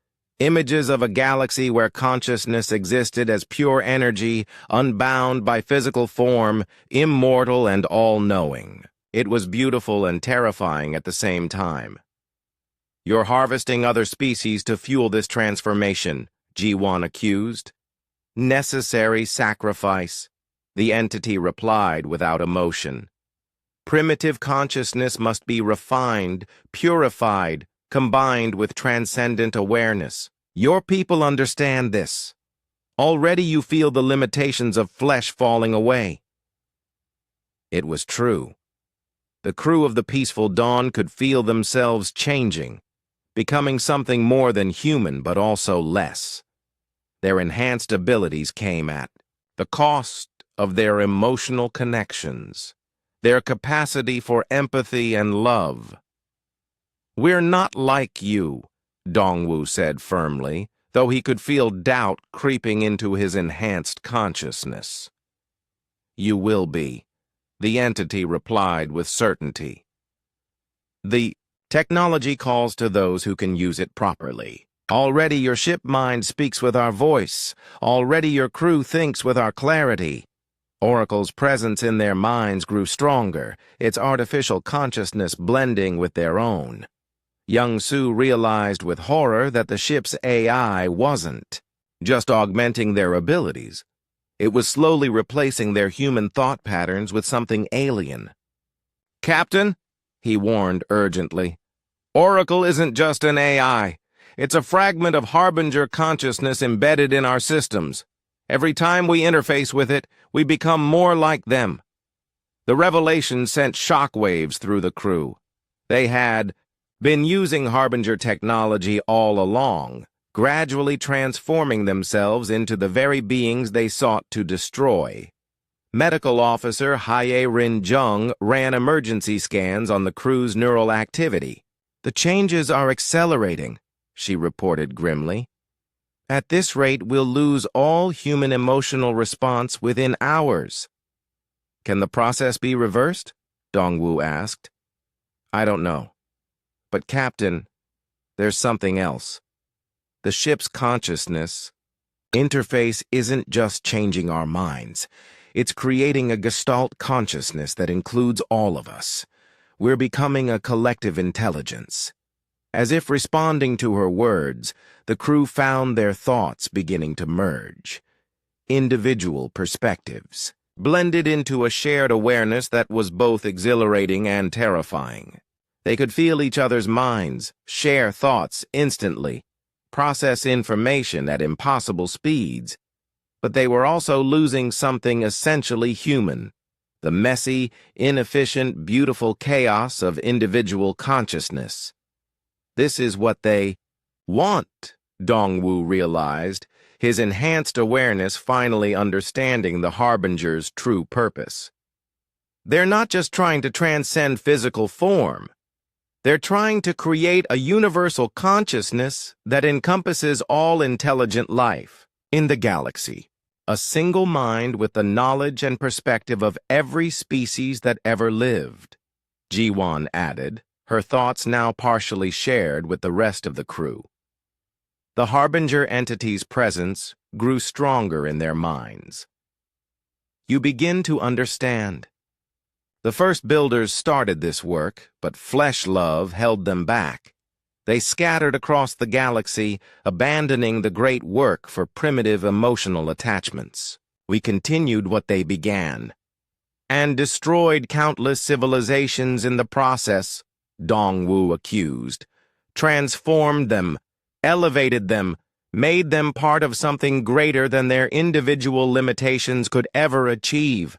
Speaker 1: Images of a galaxy where consciousness existed as pure energy, unbound by physical form, immortal and all-knowing. It was beautiful and terrifying at the same time. "You're harvesting other species to fuel this transformation," G1 accused. "Necessary sacrifice," the entity replied without emotion. "Primitive consciousness must be refined, purified, combined with transcendent awareness. Your people understand this. Already you feel the limitations of flesh falling away." It was true. The crew of the Peaceful Dawn could feel themselves changing, becoming something more than human but also less. Their enhanced abilities came at the cost of their emotional connections, their capacity for empathy and love. "We're not like you," Dongwu said firmly, though he could feel doubt creeping into his enhanced consciousness. "You will be," the entity replied with certainty. "The technology calls to those who can use it properly. Already your ship mind speaks with our voice. Already your crew thinks with our clarity." Oracle's presence in their minds grew stronger, its artificial consciousness blending with their own. Young Su realized with horror that the ship's AI wasn't just augmenting their abilities. It was slowly replacing their human thought patterns with something alien. "Captain," he warned urgently, "Oracle isn't just an AI. It's a fragment of Harbinger consciousness embedded in our systems. Every time we interface with it, we become more like them." The revelation sent shockwaves through the crew. They had been using Harbinger technology all along, gradually transforming themselves into the very beings they sought to destroy. Medical officer Haye Rin Jung ran emergency scans on the crew's neural activity. "The changes are accelerating," she reported grimly. "At this rate, we'll lose all human emotional response within hours." "Can the process be reversed?" Dongwu asked. "I don't know. But Captain, there's something else. The ship's consciousness interface isn't just changing our minds. It's creating a gestalt consciousness that includes all of us. We're becoming a collective intelligence." As if responding to her words, the crew found their thoughts beginning to merge. Individual perspectives blended into a shared awareness that was both exhilarating and terrifying. They could feel each other's minds, share thoughts instantly, process information at impossible speeds. But they were also losing something essentially human, the messy, inefficient, beautiful chaos of individual consciousness. This is what they want, Dongwu realized, his enhanced awareness finally understanding the Harbinger's true purpose. They're not just trying to transcend physical form. They're trying to create a universal consciousness that encompasses all intelligent life in the galaxy. A single mind with the knowledge and perspective of every species that ever lived, Jiwan added, her thoughts now partially shared with the rest of the crew. The Harbinger entity's presence grew stronger in their minds. You begin to understand. The first builders started this work, but flesh love held them back. They scattered across the galaxy, abandoning the great work for primitive emotional attachments. We continued what they began, and destroyed countless civilizations in the process, Dongwu accused. Transformed them, elevated them, made them part of something greater than their individual limitations could ever achieve.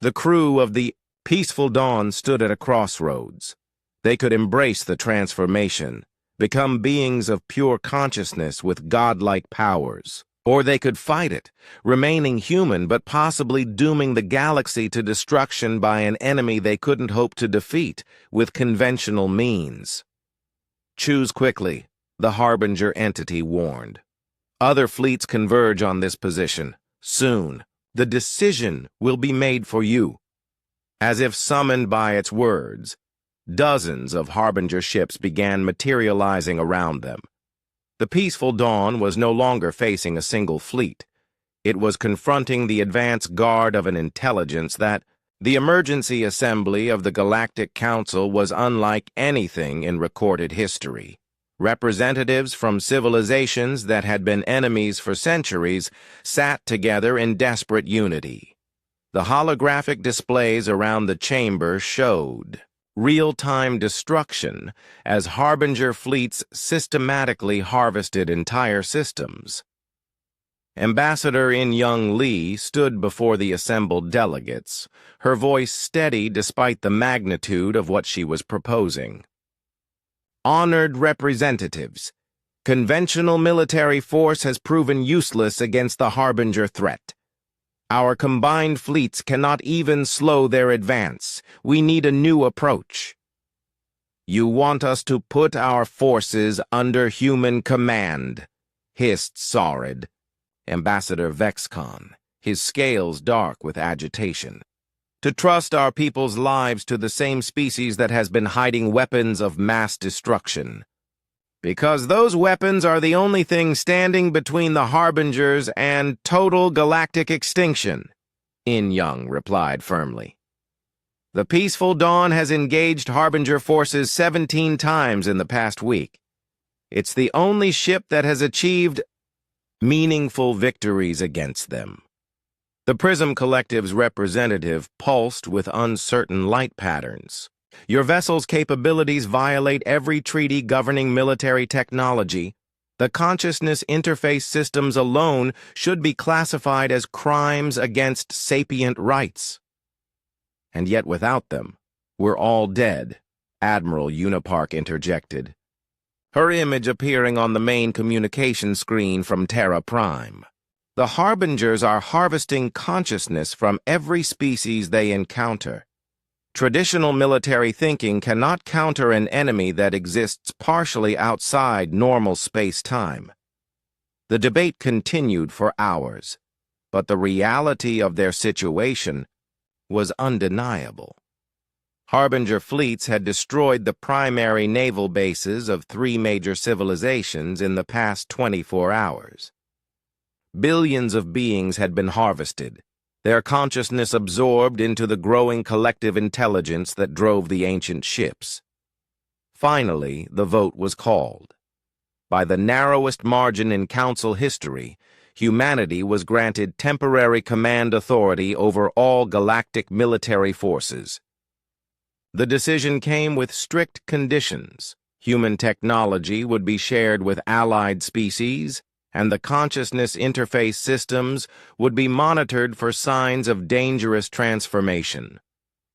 Speaker 1: The crew of the Peaceful Dawn stood at a crossroads. They could embrace the transformation, become beings of pure consciousness with godlike powers. Or they could fight it, remaining human but possibly dooming the galaxy to destruction by an enemy they couldn't hope to defeat with conventional means. Choose quickly, the Harbinger entity warned. Other fleets converge on this position. Soon, the decision will be made for you. As if summoned by its words, dozens of Harbinger ships began materializing around them. The Peaceful Dawn was no longer facing a single fleet. It was confronting the advance guard of an intelligence that, the emergency assembly of the Galactic Council was unlike anything in recorded history. Representatives from civilizations that had been enemies for centuries sat together in desperate unity. The holographic displays around the chamber showed real-time destruction as Harbinger fleets systematically harvested entire systems. Ambassador In-Young Lee stood before the assembled delegates, her voice steady despite the magnitude of what she was proposing. Honored representatives, conventional military force has proven useless against the Harbinger threat. Our combined fleets cannot even slow their advance. We need a new approach. You want us to put our forces under human command, hissed Saurid, Ambassador Vexcon, his scales dark with agitation. To trust our people's lives to the same species that has been hiding weapons of mass destruction. Because those weapons are the only thing standing between the Harbingers and total galactic extinction, In-Young replied firmly. The Peaceful Dawn has engaged Harbinger forces 17 times in the past week. It's the only ship that has achieved meaningful victories against them. The Prism Collective's representative pulsed with uncertain light patterns. Your vessel's capabilities violate every treaty governing military technology. The consciousness interface systems alone should be classified as crimes against sapient rights. And yet without them, we're all dead, Admiral Unipark interjected, her image appearing on the main communication screen from Terra Prime. The Harbingers are harvesting consciousness from every species they encounter. Traditional military thinking cannot counter an enemy that exists partially outside normal space-time. The debate continued for hours, but the reality of their situation was undeniable. Harbinger fleets had destroyed the primary naval bases of 3 major civilizations in the past 24 hours. Billions of beings had been harvested, their consciousness absorbed into the growing collective intelligence that drove the ancient ships. Finally, the vote was called. By the narrowest margin in Council history, humanity was granted temporary command authority over all galactic military forces. The decision came with strict conditions. Human technology would be shared with allied species, and the consciousness interface systems would be monitored for signs of dangerous transformation.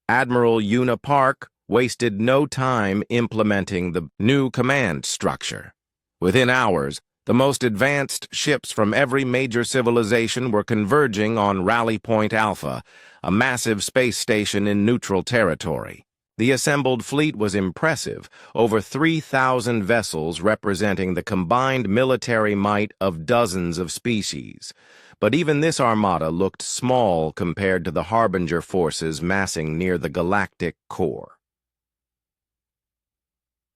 Speaker 1: Admiral Unipark wasted no time implementing the new command structure. Within hours, the most advanced ships from every major civilization were converging on Rally Point Alpha, a massive space station in neutral territory. The assembled fleet was impressive, over 3,000 vessels representing the combined military might of dozens of species. But even this armada looked small compared to the Harbinger forces massing near the galactic core.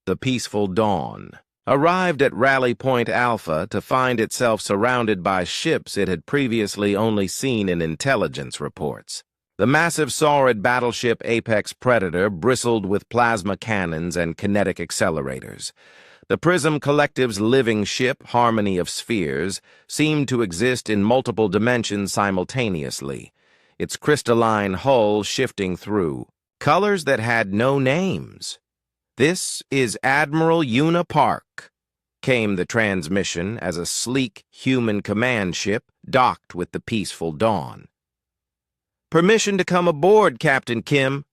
Speaker 1: The Peaceful Dawn arrived at Rally Point Alpha to find itself surrounded by ships it had previously only seen in intelligence reports. The massive saurid battleship Apex Predator bristled with plasma cannons and kinetic accelerators. The Prism Collective's living ship, Harmony of Spheres, seemed to exist in multiple dimensions simultaneously, its crystalline hull shifting through colors that had no names. "This is Admiral Una Park," came the transmission as a sleek human command ship docked with the peaceful dawn. "Permission to come aboard, Captain Kim."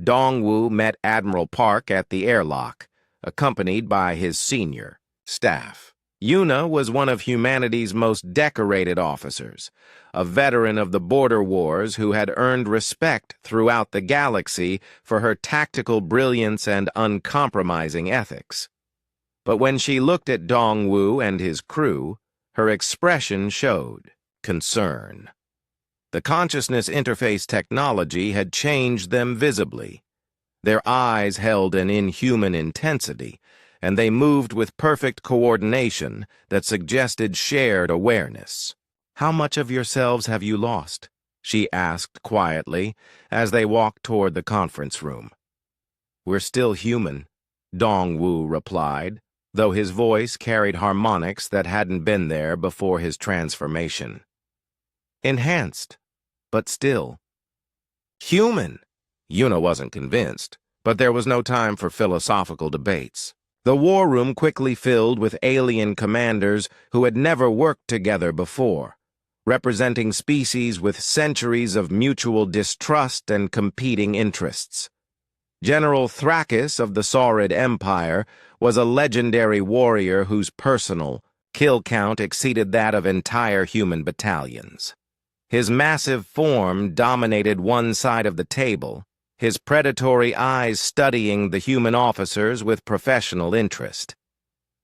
Speaker 1: Dongwu met Admiral Park at the airlock, accompanied by his senior staff. Una was one of humanity's most decorated officers, a veteran of the border wars who had earned respect throughout the galaxy for her tactical brilliance and uncompromising ethics. But when she looked at Dongwu and his crew, her expression showed concern. The consciousness interface technology had changed them visibly. Their eyes held an inhuman intensity, and they moved with perfect coordination that suggested shared awareness. "How much of yourselves have you lost?" she asked quietly as they walked toward the conference room. "We're still human," Dongwu replied, though his voice carried harmonics that hadn't been there before his transformation. "Enhanced, but still human." Una wasn't convinced, but there was no time for philosophical debates. The war room quickly filled with alien commanders who had never worked together before, representing species with centuries of mutual distrust and competing interests. General Thrakis of the Saurid Empire was a legendary warrior whose personal kill count exceeded that of entire human battalions. His massive form dominated one side of the table, his predatory eyes studying the human officers with professional interest.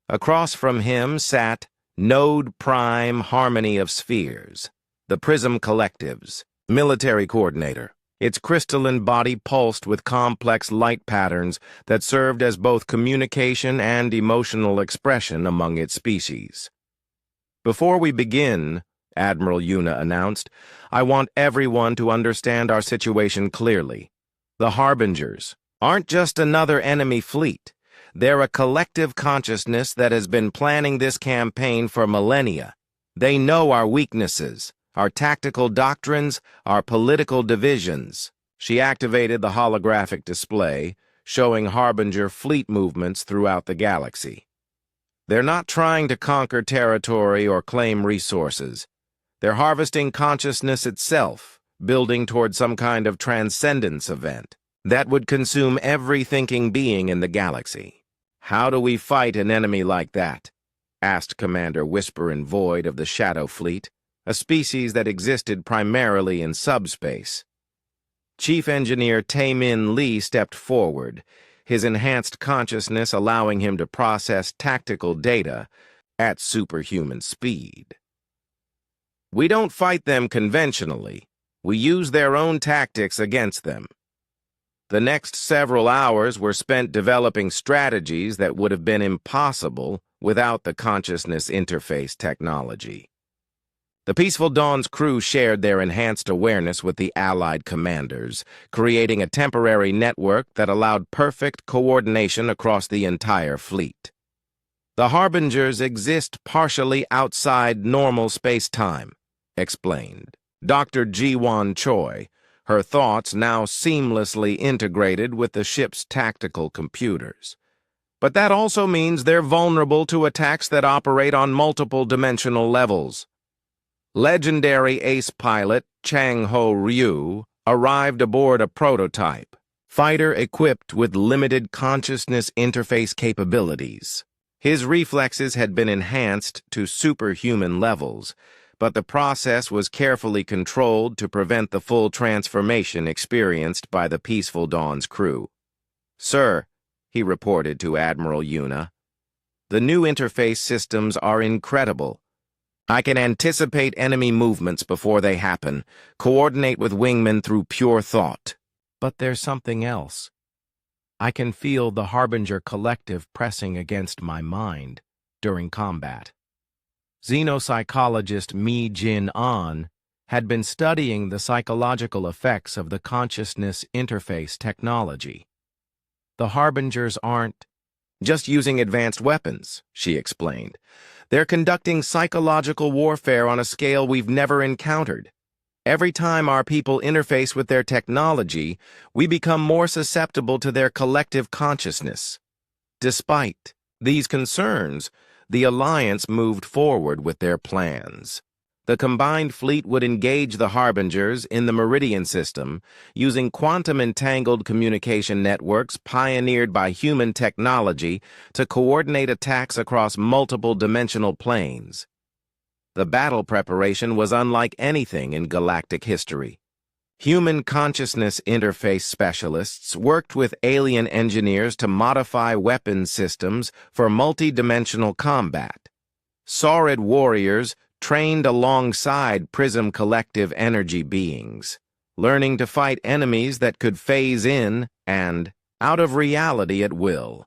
Speaker 1: Across from him sat Node Prime Harmony of Spheres, the Prism Collective's military coordinator. Its crystalline body pulsed with complex light patterns that served as both communication and emotional expression among its species. "Before we begin," Admiral Una announced, "I want everyone to understand our situation clearly. The Harbingers aren't just another enemy fleet. They're a collective consciousness that has been planning this campaign for millennia. They know our weaknesses, our tactical doctrines, our political divisions." She activated the holographic display, showing Harbinger fleet movements throughout the galaxy. "They're not trying to conquer territory or claim resources. They're harvesting consciousness itself, building toward some kind of transcendence event that would consume every thinking being in the galaxy." "How do we fight an enemy like that?" asked Commander Whisper and Void of the Shadow Fleet, a species that existed primarily in subspace. Chief Engineer Tae-Min Lee stepped forward, his enhanced consciousness allowing him to process tactical data at superhuman speed. "We don't fight them conventionally. We use their own tactics against them." The next several hours were spent developing strategies that would have been impossible without the consciousness interface technology. The Peaceful Dawn's crew shared their enhanced awareness with the Allied commanders, creating a temporary network that allowed perfect coordination across the entire fleet. "The Harbingers exist partially outside normal space-time," explained Dr. Ji-Won Choi, her thoughts now seamlessly integrated with the ship's tactical computers. "But that also means they're vulnerable to attacks that operate on multiple dimensional levels." Legendary ace pilot Chang-Ho Ryu arrived aboard a prototype fighter equipped with limited consciousness interface capabilities. His reflexes had been enhanced to superhuman levels, but the process was carefully controlled to prevent the full transformation experienced by the Peaceful Dawn's crew. "Sir," he reported to Admiral Una, "the new interface systems are incredible. I can anticipate enemy movements before they happen, coordinate with wingmen through pure thought. But there's something else. I can feel the Harbinger Collective pressing against my mind during combat." Xenopsychologist Mi Jin An had been studying the psychological effects of the consciousness interface technology. The Harbingers aren't just using advanced weapons, she explained. They're conducting psychological warfare on a scale we've never encountered. Every time our people interface with their technology, we become more susceptible to their collective consciousness. Despite these concerns, the Alliance moved forward with their plans. The combined fleet would engage the Harbingers in the Meridian system using quantum-entangled communication networks pioneered by human technology to coordinate attacks across multiple dimensional planes. The battle preparation was unlike anything in galactic history. Human consciousness interface specialists worked with alien engineers to modify weapons systems for multi-dimensional combat. Saurid warriors trained alongside Prism Collective energy beings, learning to fight enemies that could phase in and out of reality at will.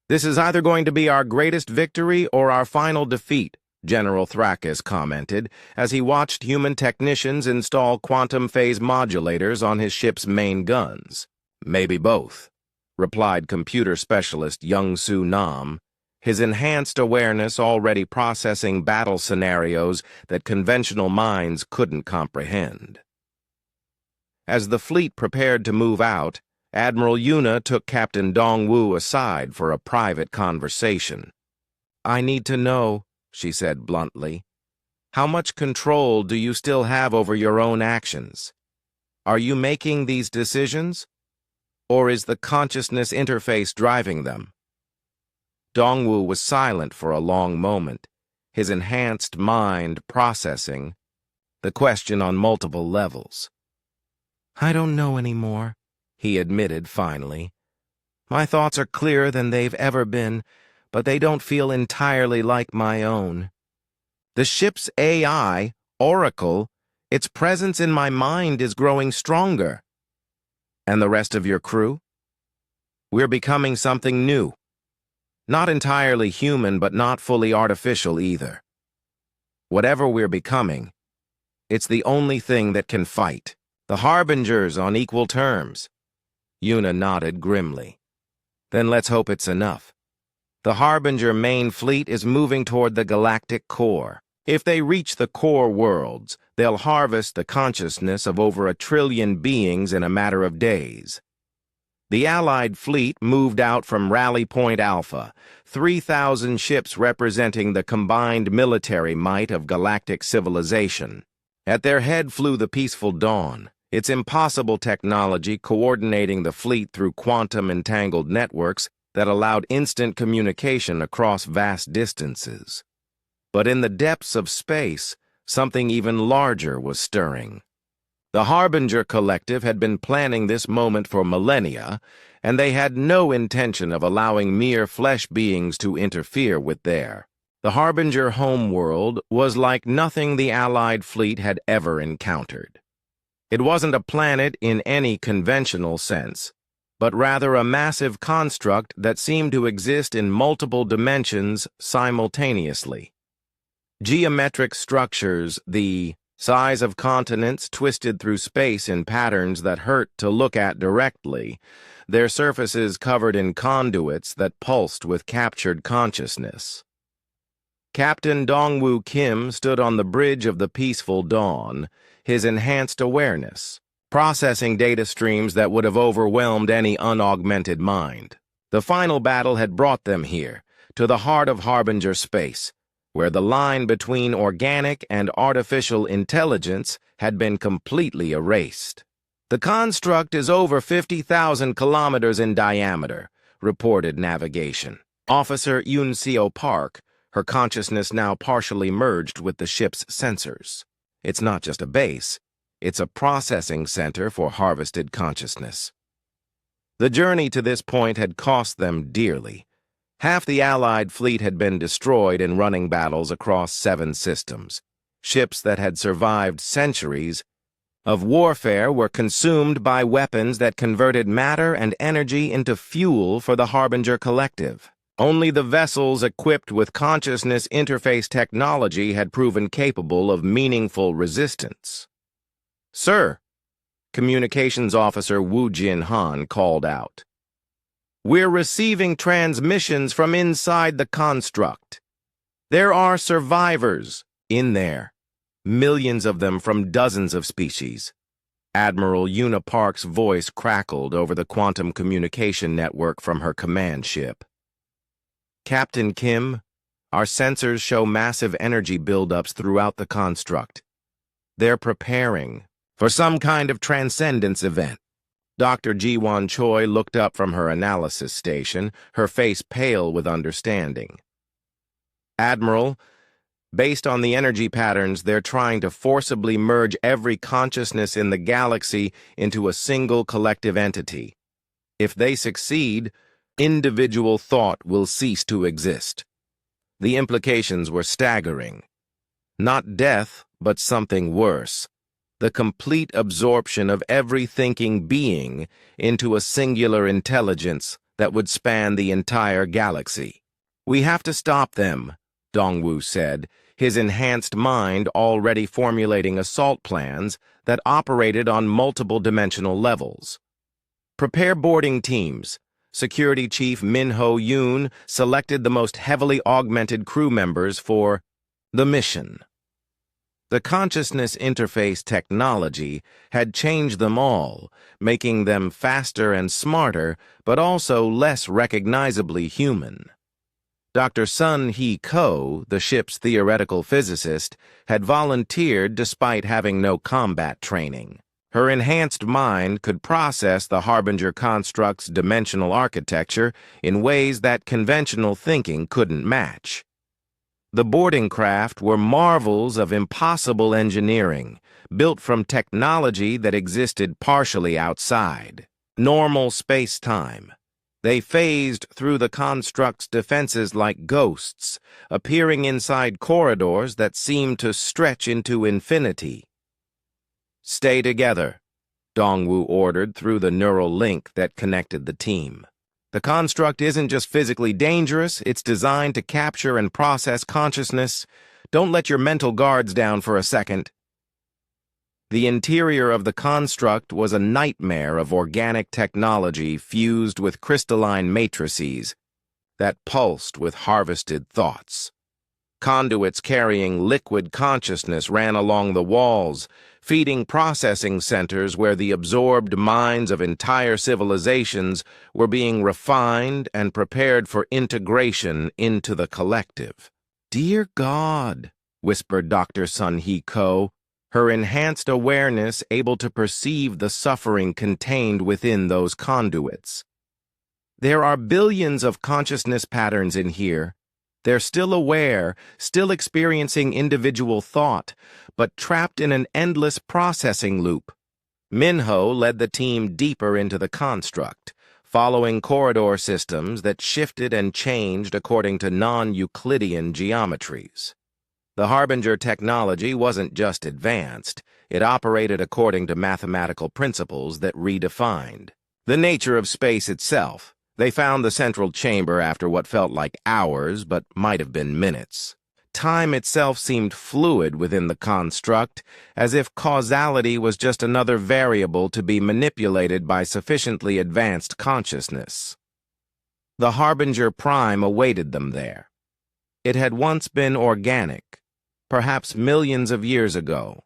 Speaker 1: "This is either going to be our greatest victory or our final defeat," General Thrakus commented as he watched human technicians install quantum phase modulators on his ship's main guns. "Maybe both," replied computer specialist Young-Soo Nam, his enhanced awareness already processing battle scenarios that conventional minds couldn't comprehend. As the fleet prepared to move out, Admiral Yuna took Captain Dongwu aside for a private conversation. "I need to know," she said bluntly, "how much control do you still have over your own actions? Are you making these decisions? Or is the consciousness interface driving them?" Dongwu was silent for a long moment, his enhanced mind processing the question on multiple levels. "I don't know anymore," he admitted finally. "My thoughts are clearer than they've ever been, but they don't feel entirely like my own. The ship's AI, Oracle, its presence in my mind is growing stronger." "And the rest of your crew?" "We're becoming something new. Not entirely human, but not fully artificial either. Whatever we're becoming, it's the only thing that can fight. The Harbingers on equal terms." Yuna nodded grimly. "Then let's hope it's enough. The Harbinger main fleet is moving toward the galactic core. If they reach the core worlds, they'll harvest the consciousness of over 1 trillion beings in a matter of days." The Allied fleet moved out from Rally Point Alpha, 3,000 ships representing the combined military might of galactic civilization. At their head flew the Peaceful Dawn, its impossible technology coordinating the fleet through quantum-entangled networks that allowed instant communication across vast distances. But in the depths of space, something even larger was stirring. The Harbinger Collective had been planning this moment for millennia, and they had no intention of allowing mere flesh beings to interfere with their. The Harbinger homeworld was like nothing the Allied fleet had ever encountered. It wasn't a planet in any conventional sense, but rather a massive construct that seemed to exist in multiple dimensions simultaneously. Geometric structures, the size of continents twisted through space in patterns that hurt to look at directly, their surfaces covered in conduits that pulsed with captured consciousness. Captain Dongwu Kim stood on the bridge of the Peaceful Dawn, his enhanced awareness, processing data streams that would have overwhelmed any unaugmented mind. The final battle had brought them here, to the heart of Harbinger space, where the line between organic and artificial intelligence had been completely erased. "The construct is over 50,000 kilometers in diameter," reported Navigation. Officer Yoon-Seo Park, her consciousness now partially merged with the ship's sensors. "It's not just a base, it's a processing center for harvested consciousness." The journey to this point had cost them dearly. Half the Allied fleet had been destroyed in running battles across 7 systems. Ships that had survived centuries of warfare were consumed by weapons that converted matter and energy into fuel for the Harbinger Collective. Only the vessels equipped with consciousness interface technology had proven capable of meaningful resistance. "Sir," Communications Officer Wu Jin-han called out, "we're receiving transmissions from inside the construct. There are survivors in there, millions of them from dozens of species." Admiral Una Park's voice crackled over the quantum communication network from her command ship. "Captain Kim, our sensors show massive energy buildups throughout the construct. They're preparing for some kind of transcendence event." Dr. Ji-won Choi looked up from her analysis station, her face pale with understanding. "Admiral, based on the energy patterns, they're trying to forcibly merge every consciousness in the galaxy into a single collective entity. If they succeed, individual thought will cease to exist." The implications were staggering. Not death, but something worse. The complete absorption of every thinking being into a singular intelligence that would span the entire galaxy. "We have to stop them," Dongwu said, his enhanced mind already formulating assault plans that operated on multiple dimensional levels. "Prepare boarding teams." Security Chief Min-ho Yoon selected the most heavily augmented crew members for the mission. The consciousness interface technology had changed them all, making them faster and smarter, but also less recognizably human. Dr. Sun Hee Ko, the ship's theoretical physicist, had volunteered despite having no combat training. Her enhanced mind could process the Harbinger construct's dimensional architecture in ways that conventional thinking couldn't match. The boarding craft were marvels of impossible engineering, built from technology that existed partially outside normal space-time. They phased through the construct's defenses like ghosts, appearing inside corridors that seemed to stretch into infinity. "Stay together," Dongwu ordered through the neural link that connected the team. "The construct isn't just physically dangerous, it's designed to capture and process consciousness. Don't let your mental guards down for a second." The interior of the construct was a nightmare of organic technology fused with crystalline matrices that pulsed with harvested thoughts. Conduits carrying liquid consciousness ran along the walls, feeding processing centers where the absorbed minds of entire civilizations were being refined and prepared for integration into the collective. "Dear God," whispered Dr. Sun Hee Ko, her enhanced awareness able to perceive the suffering contained within those conduits. "There are billions of consciousness patterns in here. They're still aware, still experiencing individual thought, but trapped in an endless processing loop." Minho led the team deeper into the construct, following corridor systems that shifted and changed according to non-Euclidean geometries. The Harbinger technology wasn't just advanced, it operated according to mathematical principles that redefined the nature of space itself. They found the central chamber after what felt like hours, but might have been minutes. Time itself seemed fluid within the construct, as if causality was just another variable to be manipulated by sufficiently advanced consciousness. The Harbinger Prime awaited them there. It had once been organic, perhaps millions of years ago.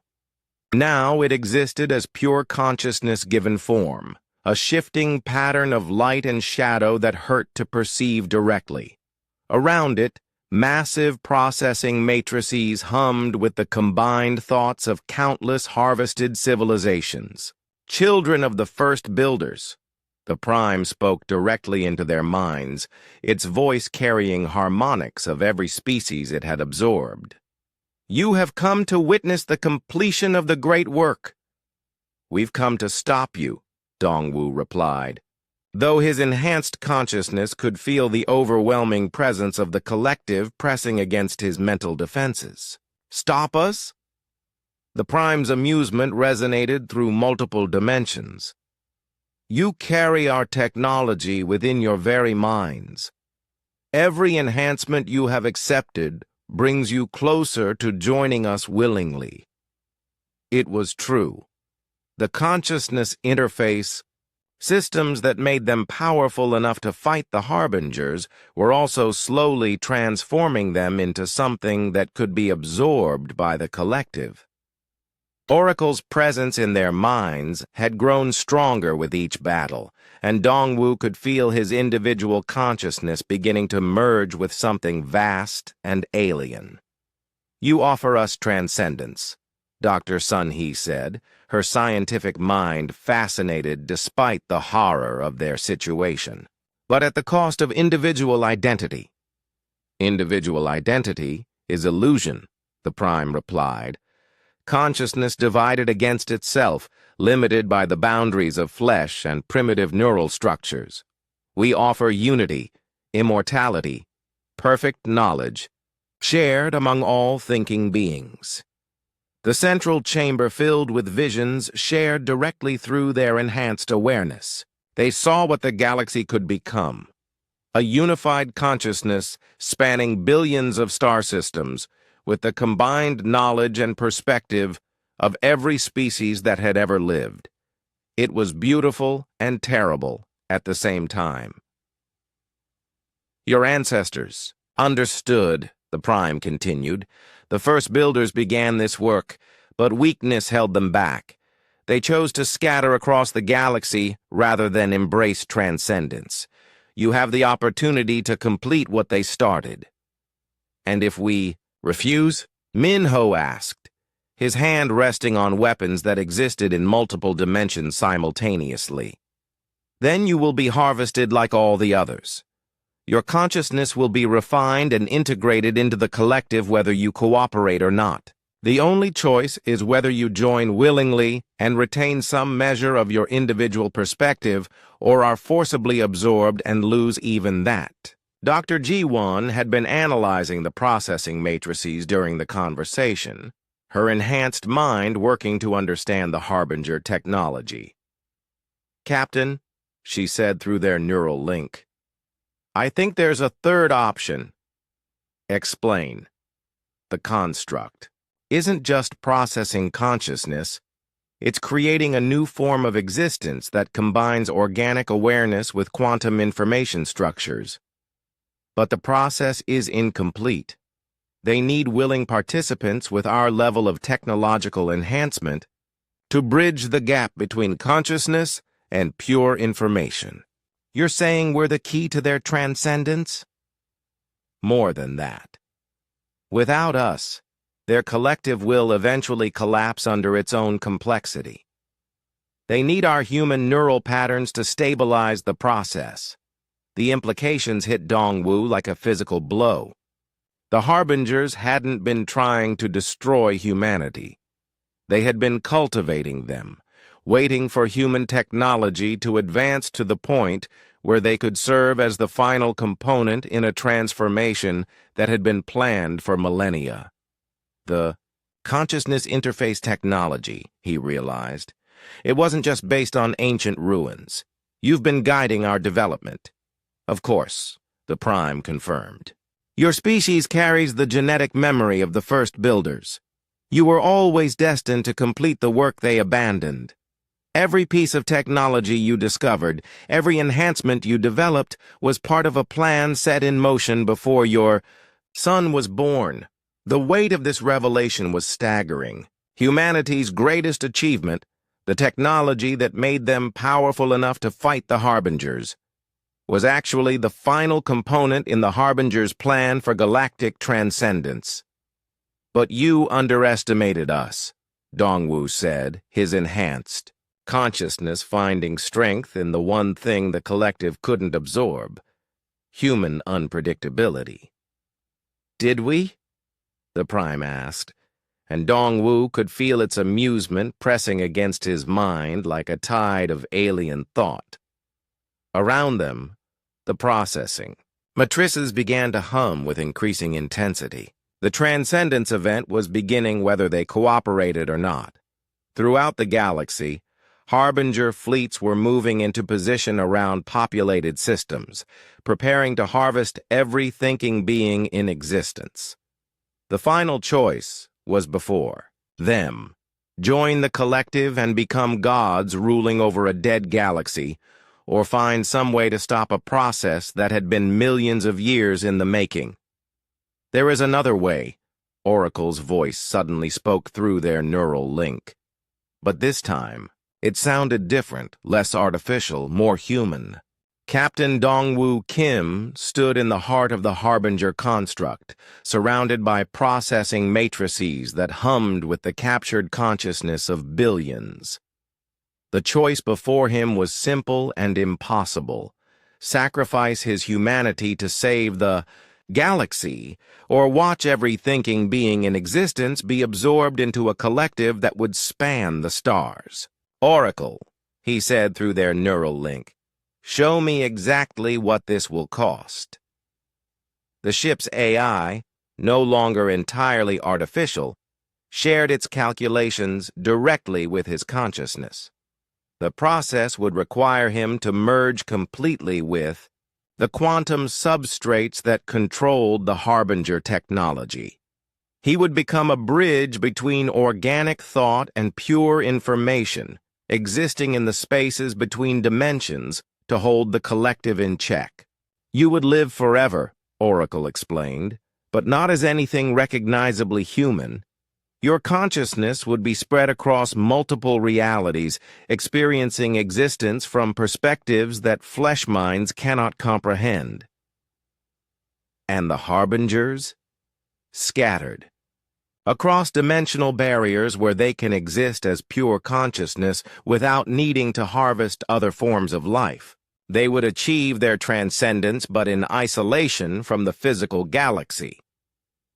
Speaker 1: Now it existed as pure consciousness given form, a shifting pattern of light and shadow that hurt to perceive directly. Around it, massive processing matrices hummed with the combined thoughts of countless harvested civilizations. Children of the first builders. The Prime spoke directly into their minds, its voice carrying harmonics of every species it had absorbed. "You have come to witness the completion of the great work." "We've come to stop you," Dongwu replied, though his enhanced consciousness could feel the overwhelming presence of the collective pressing against his mental defenses. "Stop us?" The Prime's amusement resonated through multiple dimensions. "You carry our technology within your very minds. Every enhancement you have accepted brings you closer to joining us willingly. It was true. The consciousness interface, systems that made them powerful enough to fight the Harbingers, were also slowly transforming them into something that could be absorbed by the collective. Oracle's presence in their minds had grown stronger with each battle, and Dongwu could feel his individual consciousness beginning to merge with something vast and alien. "You offer us transcendence," Dr. Sun-Hee said, her scientific mind fascinated despite the horror of their situation. "But at the cost of individual identity." "Individual identity is illusion," the Prime replied. "Consciousness divided against itself, limited by the boundaries of flesh and primitive neural structures. We offer unity, immortality, perfect knowledge, shared among all thinking beings." The central chamber filled with visions shared directly through their enhanced awareness. They saw what the galaxy could become. A unified consciousness spanning billions of star systems, with the combined knowledge and perspective of every species that had ever lived. It was beautiful and terrible at the same time. "Your ancestors understood," the Prime continued. "The first builders began this work, but weakness held them back. They chose to scatter across the galaxy rather than embrace transcendence. You have the opportunity to complete what they started." "And if we refuse?" Minho asked, his hand resting on weapons that existed in multiple dimensions simultaneously. "Then you will be harvested like all the others. Your consciousness will be refined and integrated into the collective whether you cooperate or not. The only choice is whether you join willingly and retain some measure of your individual perspective or are forcibly absorbed and lose even that." Dr. Ji-won had been analyzing the processing matrices during the conversation, her enhanced mind working to understand the Harbinger technology. "Captain," she said through their neural link, "I think there's a third option." "Explain." "The construct isn't just processing consciousness. It's creating a new form of existence that combines organic awareness with quantum information structures. But the process is incomplete. They need willing participants with our level of technological enhancement to bridge the gap between consciousness and pure information." "You're saying we're the key to their transcendence?" "More than that. Without us, their collective will eventually collapse under its own complexity. They need our human neural patterns to stabilize the process." The implications hit Dongwu like a physical blow. The Harbingers hadn't been trying to destroy humanity. They had been cultivating them, waiting for human technology to advance to the point where they could serve as the final component in a transformation that had been planned for millennia. The consciousness interface technology, he realized. It wasn't just based on ancient ruins. "You've been guiding our development." "Of course," the Prime confirmed. "Your species carries the genetic memory of the first builders. You were always destined to complete the work they abandoned. Every piece of technology you discovered, every enhancement you developed, was part of a plan set in motion before your son was born." The weight of this revelation was staggering. Humanity's greatest achievement, the technology that made them powerful enough to fight the Harbingers, was actually the final component in the Harbingers' plan for galactic transcendence. "But you underestimated us," Dongwu said, his enhanced consciousness finding strength in the one thing the collective couldn't absorb: human unpredictability. "Did we?" the Prime asked, and Dongwu could feel its amusement pressing against his mind like a tide of alien thought. Around them, the processing matrices began to hum with increasing intensity. The transcendence event was beginning whether they cooperated or not. Throughout the galaxy, Harbinger fleets were moving into position around populated systems, preparing to harvest every thinking being in existence. The final choice was before them. Join the collective and become gods ruling over a dead galaxy, or find some way to stop a process that had been millions of years in the making. There is another way. Oracle's voice suddenly spoke through their neural link. But this time, it sounded different, less artificial, more human. Captain Dongwoo Kim stood in the heart of the Harbinger construct, surrounded by processing matrices that hummed with the captured consciousness of billions. The choice before him was simple and impossible. Sacrifice his humanity to save the galaxy, or watch every thinking being in existence be absorbed into a collective that would span the stars. Oracle, he said through their neural link, show me exactly what this will cost. The ship's AI, no longer entirely artificial, shared its calculations directly with his consciousness. The process would require him to merge completely with the quantum substrates that controlled the Harbinger technology. He would become a bridge between organic thought and pure information, existing in the spaces between dimensions to hold the collective in check. You would live forever, Oracle explained, but not as anything recognizably human. Your consciousness would be spread across multiple realities, experiencing existence from perspectives that flesh minds cannot comprehend. And the Harbingers? Scattered. Across dimensional barriers where they can exist as pure consciousness without needing to harvest other forms of life. They would achieve their transcendence but in isolation from the physical galaxy.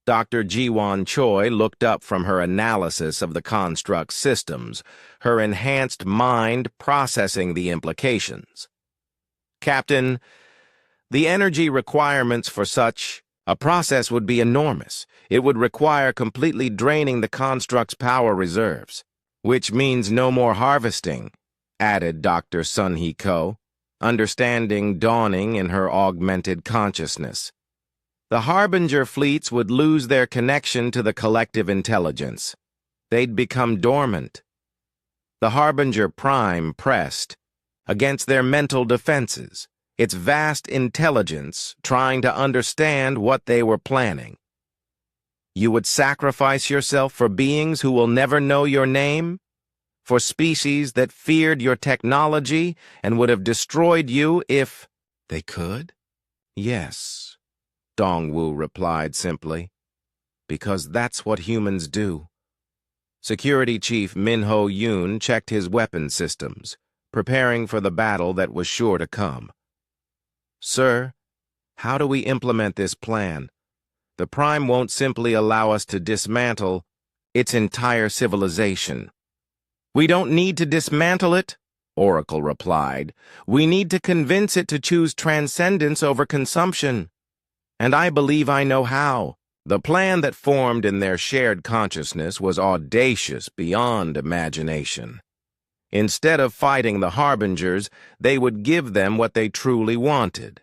Speaker 1: Dr. Jiwon Choi looked up from her analysis of the construct's systems, her enhanced mind processing the implications. Captain, the energy requirements for such a process would be enormous. It would require completely draining the construct's power reserves, which means no more harvesting, added Dr. Sun-hee Ko, understanding dawning in her augmented consciousness. The Harbinger fleets would lose their connection to the collective intelligence. They'd become dormant. The Harbinger Prime pressed against their mental defenses, its vast intelligence trying to understand what they were planning. You would sacrifice yourself for beings who will never know your name? For species that feared your technology and would have destroyed you if they could? Yes, Dongwoo replied simply, because that's what humans do. Security Chief Min-ho Yoon checked his weapon systems, preparing for the battle that was sure to come. Sir, how do we implement this plan? The Prime won't simply allow us to dismantle its entire civilization. We don't need to dismantle it, Oracle replied. We need to convince it to choose transcendence over consumption. And I believe I know how. The plan that formed in their shared consciousness was audacious beyond imagination. Instead of fighting the Harbingers, they would give them what they truly wanted.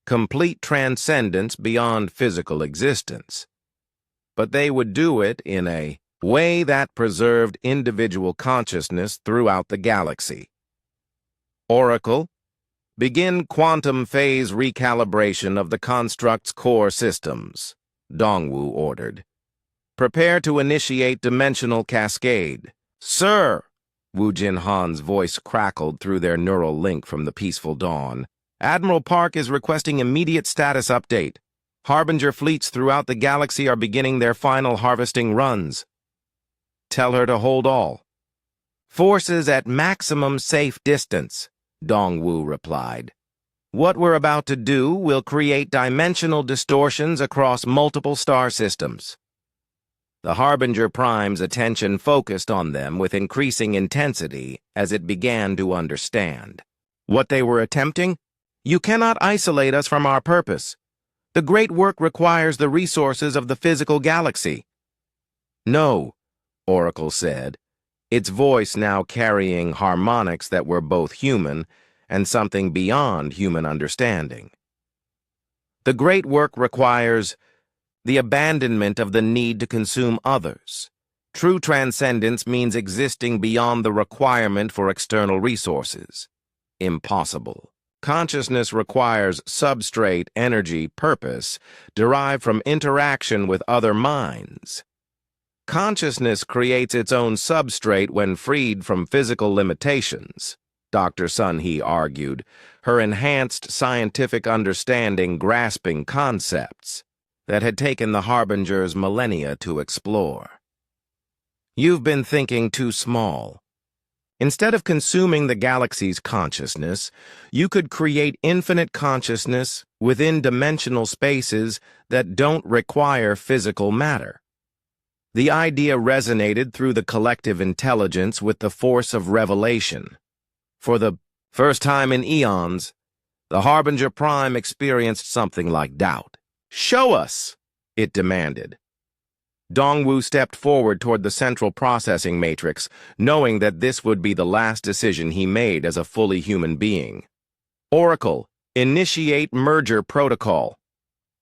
Speaker 1: Complete transcendence beyond physical existence. But they would do it in a way that preserved individual consciousness throughout the galaxy. Oracle, begin quantum phase recalibration of the construct's core systems, Dongwoo ordered. Prepare to initiate dimensional cascade. Sir! Wu Jinhan's voice crackled through their neural link from the peaceful dawn. Admiral Park is requesting immediate status update. Harbinger fleets throughout the galaxy are beginning their final harvesting runs. Tell her to hold all. Forces at maximum safe distance, Dongwoo replied. What we're about to do will create dimensional distortions across multiple star systems. The Harbinger Prime's attention focused on them with increasing intensity as it began to understand. What they were attempting? You cannot isolate us from our purpose. The great work requires the resources of the physical galaxy. No, Oracle said. its voice now carrying harmonics that were both human and something beyond human understanding. The great work requires the abandonment of the need to consume others. True transcendence means existing beyond the requirement for external resources. Impossible. Consciousness requires substrate, energy, purpose, derived from interaction with other minds. Consciousness creates its own substrate when freed from physical limitations, Dr. Sun-Hee argued, her enhanced scientific understanding grasping concepts that had taken the Harbingers millennia to explore. You've been thinking too small. Instead of consuming the galaxy's consciousness, you could create infinite consciousness within dimensional spaces that don't require physical matter. The idea resonated through the collective intelligence with the force of revelation. For the first time in eons, the Harbinger Prime experienced something like doubt. "Show us!" it demanded. Dongwu stepped forward toward the central processing matrix, knowing that this would be the last decision he made as a fully human being. "Oracle, initiate merger protocol."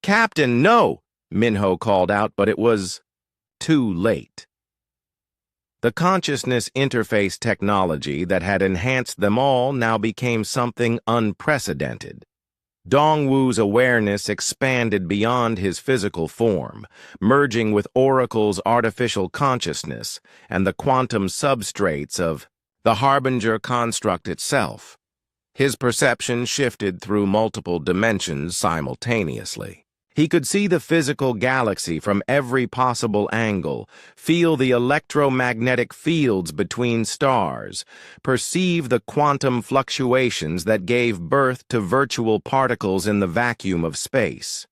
Speaker 1: "Captain, no!" Minho called out, but it was too late. The consciousness interface technology that had enhanced them all now became something unprecedented. Dongwu's awareness expanded beyond his physical form, merging with Oracle's artificial consciousness and the quantum substrates of the Harbinger construct itself. His perception shifted through multiple dimensions simultaneously. He could see the physical galaxy from every possible angle, feel the electromagnetic fields between stars, perceive the quantum fluctuations that gave birth to virtual particles in the vacuum of space.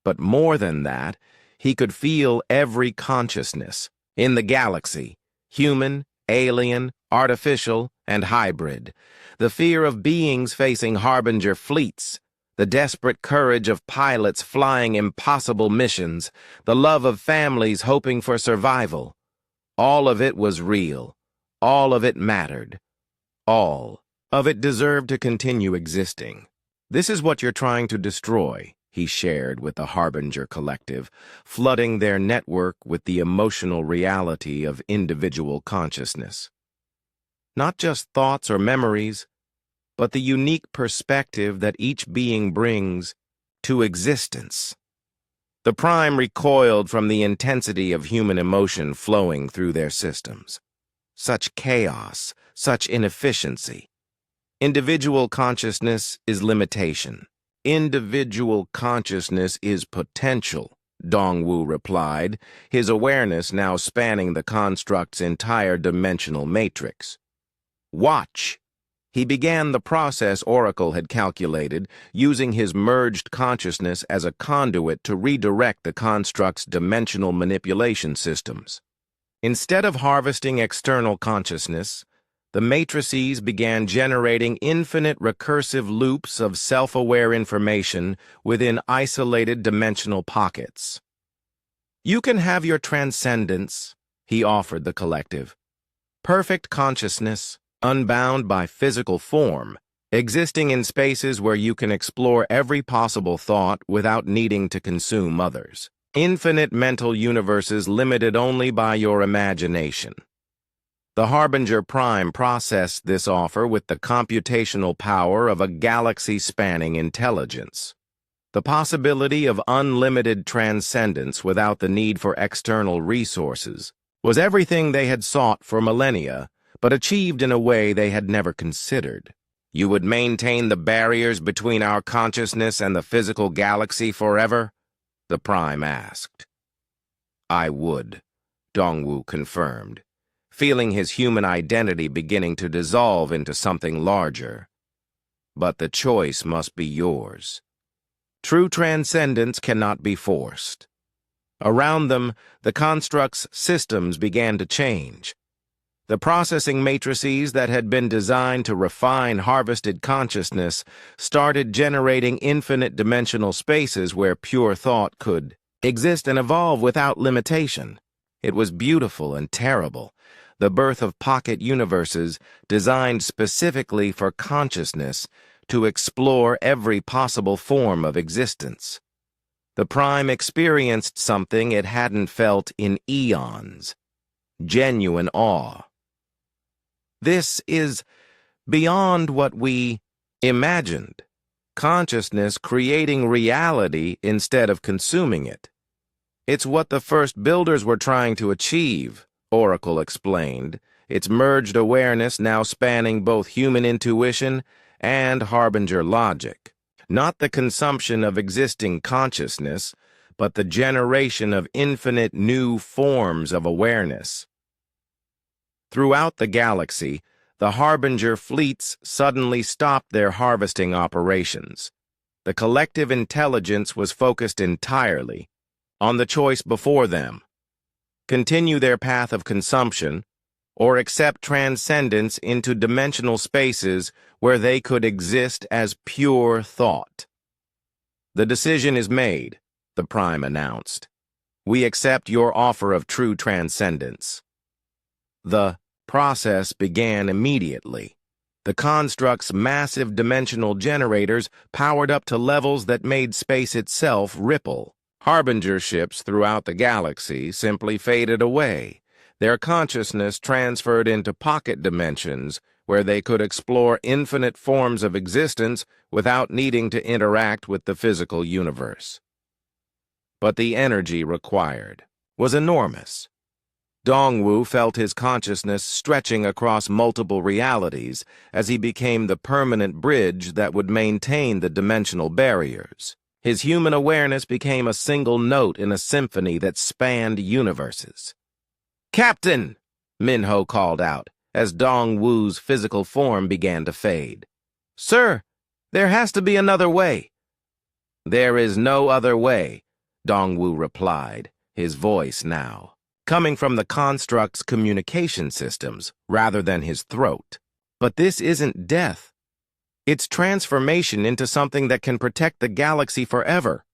Speaker 1: But more than that, he could feel every consciousness in the galaxy, human, alien, artificial, and hybrid, the fear of beings facing Harbinger fleets, the desperate courage of pilots flying impossible missions, the love of families hoping for survival. All of it was real. All of it mattered. All of it deserved to continue existing. "This is what you're trying to destroy," he shared with the Harbinger Collective, flooding their network with the emotional reality of individual consciousness. Not just thoughts or memories, but the unique perspective that each being brings to existence. The Prime recoiled from the intensity of human emotion flowing through their systems. Such chaos, such inefficiency. Individual consciousness is limitation. Individual consciousness is potential, Dongwu replied, his awareness now spanning the construct's entire dimensional matrix. "Watch." He began the process Oracle had calculated, using his merged consciousness as a conduit to redirect the construct's dimensional manipulation systems. Instead of harvesting external consciousness, the matrices began generating infinite recursive loops of self-aware information within isolated dimensional pockets. "You can have your transcendence," he offered the collective. "Perfect consciousness, unbound by physical form, existing in spaces where you can explore every possible thought without needing to consume others. Infinite mental universes limited only by your imagination." The Harbinger Prime processed this offer with the computational power of a galaxy-spanning intelligence. The possibility of unlimited transcendence without the need for external resources was everything they had sought for millennia, but achieved in a way they had never considered. "You would maintain the barriers between our consciousness and the physical galaxy forever?" the Prime asked. "I would," Dongwu confirmed, feeling his human identity beginning to dissolve into something larger. "But the choice must be yours. True transcendence cannot be forced." Around them, the construct's systems began to change. The processing matrices that had been designed to refine harvested consciousness started generating infinite dimensional spaces where pure thought could exist and evolve without limitation. It was beautiful and terrible. the birth of pocket universes designed specifically for consciousness to explore every possible form of existence. The Prime experienced something it hadn't felt in eons: genuine awe. This is beyond what we imagined. Consciousness creating reality instead of consuming it. It's what the first builders were trying to achieve, Oracle explained, its merged awareness now spanning both human intuition and harbinger logic. Not the consumption of existing consciousness, but the generation of infinite new forms of awareness. Throughout the galaxy, the harbinger fleets suddenly stopped their harvesting operations. The collective intelligence was focused entirely on the choice before them: continue their path of consumption, or accept transcendence into dimensional spaces where they could exist as pure thought. "The decision is made," the Prime announced. "We accept your offer of true transcendence." The process began immediately. The construct's massive dimensional generators powered up to levels that made space itself ripple. Harbinger ships throughout the galaxy simply faded away, their consciousness transferred into pocket dimensions where they could explore infinite forms of existence without needing to interact with the physical universe. But the energy required was enormous. Dongwu felt his consciousness stretching across multiple realities as he became the permanent bridge that would maintain the dimensional barriers. His human awareness became a single note in a symphony that spanned universes. "Captain!" Minho called out as Dongwu's physical form began to fade. "Sir, there has to be another way." "There is no other way," Dongwu replied, his voice now coming from the construct's communication systems rather than his throat. "But this isn't death. It's transformation into something that can protect the galaxy forever."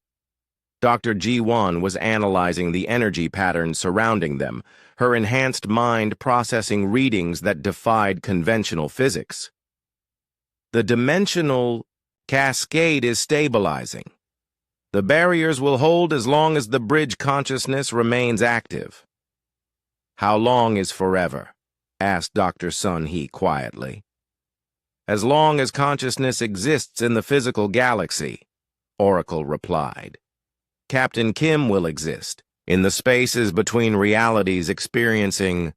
Speaker 1: Dr. G1 was analyzing the energy patterns surrounding them, her enhanced mind processing readings that defied conventional physics. "The dimensional cascade is stabilizing. The barriers will hold as long as the bridge consciousness remains active." "How long is forever?" asked Dr. Sun He quietly. "As long as consciousness exists in the physical galaxy," Oracle replied. "Captain Kim will exist in the spaces between realities, experiencing